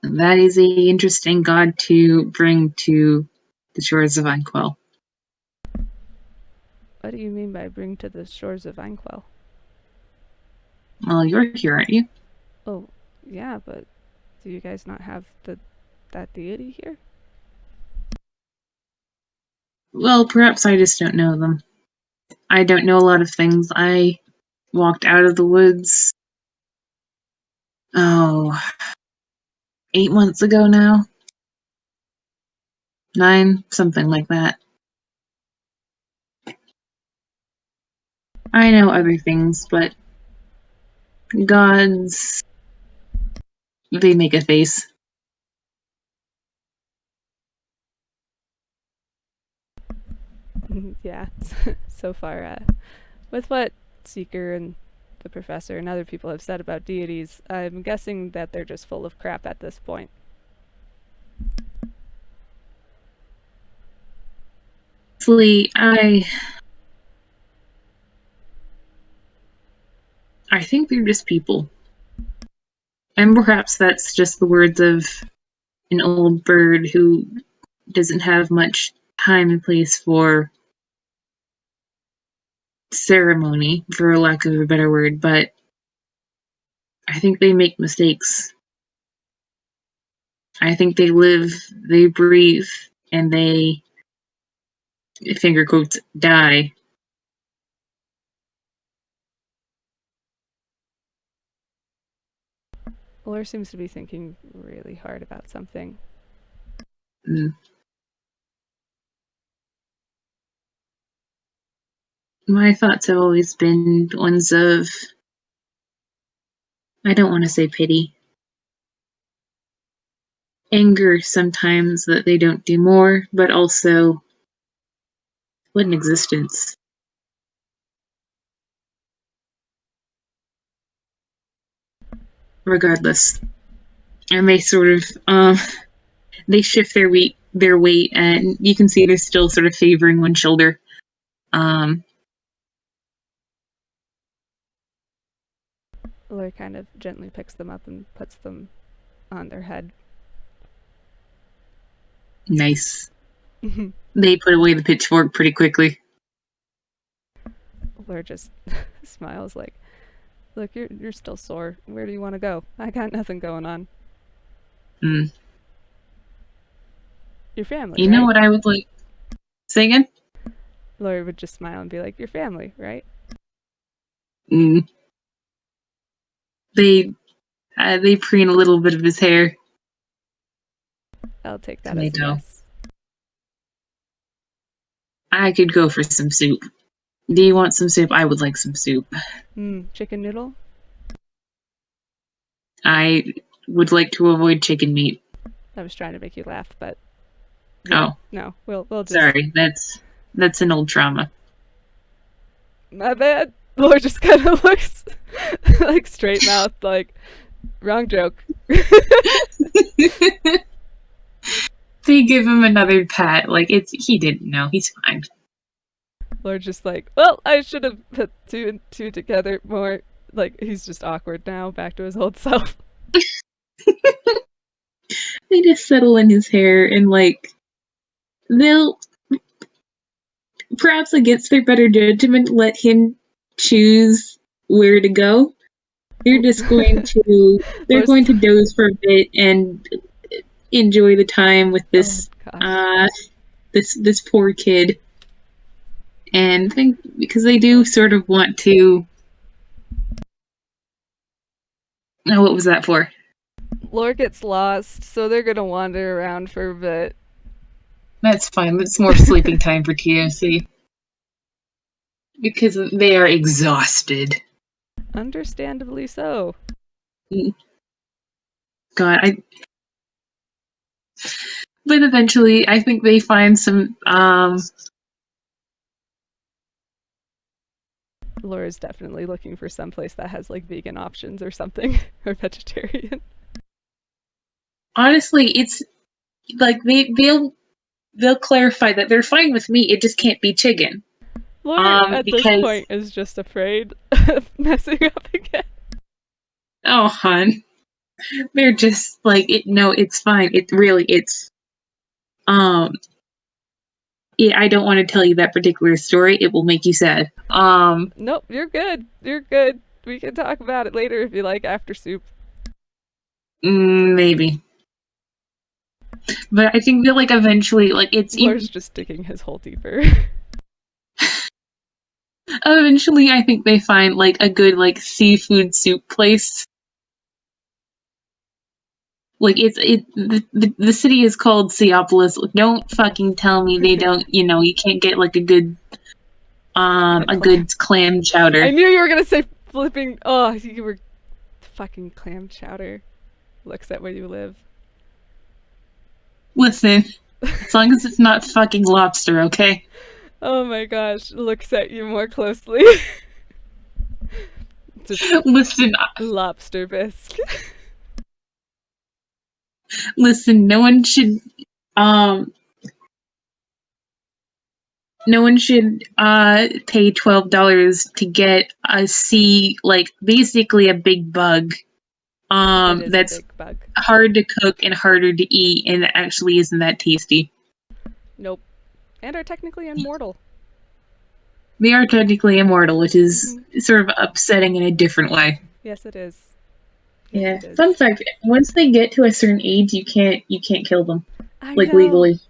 That is a interesting god to bring to the shores of Inkwell.
What do you mean by bring to the shores of Inkwell?
Well, you're here, aren't you?
Oh, yeah, but do you guys not have that deity here?
Well, perhaps I just don't know them. I don't know a lot of things. I walked out of the woods, 8 months ago now. 9, something like that. I know other things, but gods, they make a face.
Yeah, so far, with what Seeker and the professor and other people have said about deities, I'm guessing that they're just full of crap at this point.
Honestly, I think they're just people. And perhaps that's just the words of an old bird who doesn't have much time and place for ceremony, for lack of a better word, but I think they make mistakes. I think they live, they breathe, and they, finger quotes, die.
Lore seems to be thinking really hard about something.
My thoughts have always been ones of, I don't want to say pity, anger sometimes that they don't do more, but also, what an existence. Regardless. And they sort of, they shift their weight, and you can see they're still sort of favoring one shoulder.
Lore kind of gently picks them up and puts them on their head.
Nice. They put away the pitchfork pretty quickly.
Laura just smiles like, look, you're still sore. Where do you want to go? I got nothing going on.
Mm.
Your family,
You
right?
know what I would like? Say again?
Laura would just smile and be like, your family, right?
Mm. They preen a little bit of his hair.
I'll take that as a
Tomato.
yes.
I could go for some soup. Do you want some soup? I would like some soup.
Chicken noodle?
I would like to avoid chicken meat.
I was trying to make you laugh, but yeah,
Oh,
no, we'll just.
sorry. That's an old trauma.
My bad. Laura just kind of looks like straight mouth, like wrong joke.
They give him another pat. Like he didn't know. He's fine.
Laura just like, well, I should have put two and two together more. Like he's just awkward now, back to his old self.
They just settle in his hair and like they'll perhaps against their better judgment let him choose where to go. They're just going to doze for a bit and enjoy the time with this this poor kid. And think because they do sort of want to. Oh, what was that for?
Laura gets lost, so they're gonna wander around for a bit.
That's fine. That's more sleeping time for T.O.C. Because they are exhausted.
Understandably so.
God, but eventually, I think they find some.
Laura's definitely looking for someplace that has like vegan options or something, or vegetarian.
Honestly, it's like they'll clarify that they're fine with meat. It just can't be chicken.
Laura at
because,
this point is just afraid of messing up again.
Oh, hun, they're just like it. No, it's fine. It's Yeah, I don't want to tell you that particular story. It will make you sad.
Nope, you're good. You're good. We can talk about it later if you like, after soup.
Maybe. But I think that like eventually, like
Laura's just digging his hole deeper.
Eventually, I think they find like a good like seafood soup place. Like the city is called Seopolis. Don't fucking tell me they don't. You can't get like a good good clam chowder.
I knew you were gonna say flipping. Oh, you were fucking clam chowder. Looks at where you live.
Listen, as long as it's not fucking lobster, okay?
Oh my gosh, looks at you more closely. Just
listen,
lobster bisque.
Listen, no one should pay $12 to get a sea, like basically a big bug. That's
a big bug.
hard to cook and harder to eat, and it actually isn't that tasty.
Nope. And are technically immortal.
They are technically immortal, which is sort of upsetting in a different way.
Yes, it is.
Yeah. Fun fact: once they get to a certain age, you can't kill them,
I
like
know.
Legally.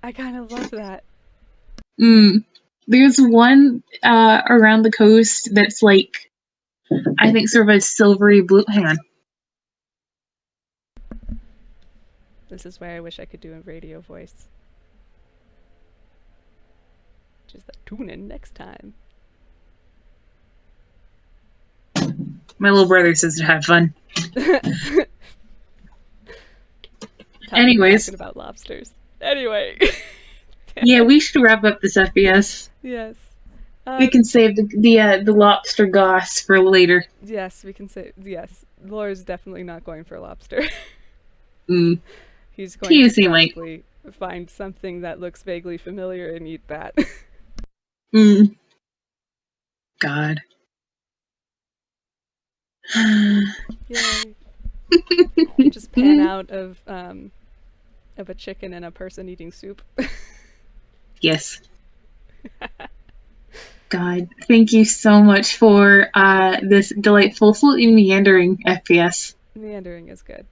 I kind of love that.
There's one around the coast that's like, I think, sort of a silvery blue. Hang on.
This is where I wish I could do a radio voice. Just like, tune in next time.
My little brother says to have fun. Anyways.
Talking about lobsters. Anyway.
Yeah, we should wrap up this FPS.
Yes.
We can save the lobster goss for later.
Yes, we can say yes. Laura's definitely not going for lobster. He's going to probably find something that looks vaguely familiar and eat that.
God.
Yay. Just pan out of a chicken and a person eating soup.
Yes. God, thank you so much for this delightful, slightly meandering FPS.
Meandering is good.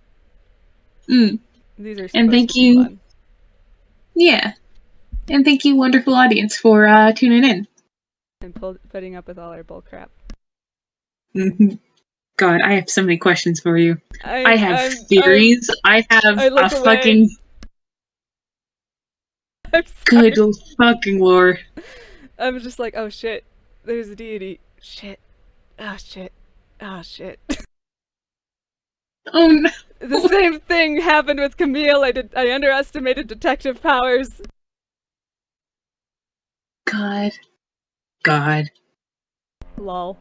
Mm.
These are
And
supposed
thank
to be
you,
fun.
yeah. And thank you, wonderful audience, for tuning in.
And putting up with all our bullcrap.
God, I have so many questions for you. I have
I
theories. I have
look
a
away.
fucking
I'm sorry.
good fucking lore.
I'm just like, oh shit, there's a deity. Shit. Oh shit. Oh shit.
Oh no.
The same thing happened with Camille. I underestimated detective powers.
God.
Lol.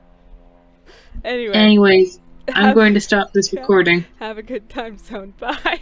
Anyway.
Anyways, I'm going to stop this recording.
Have a good time zone. Bye.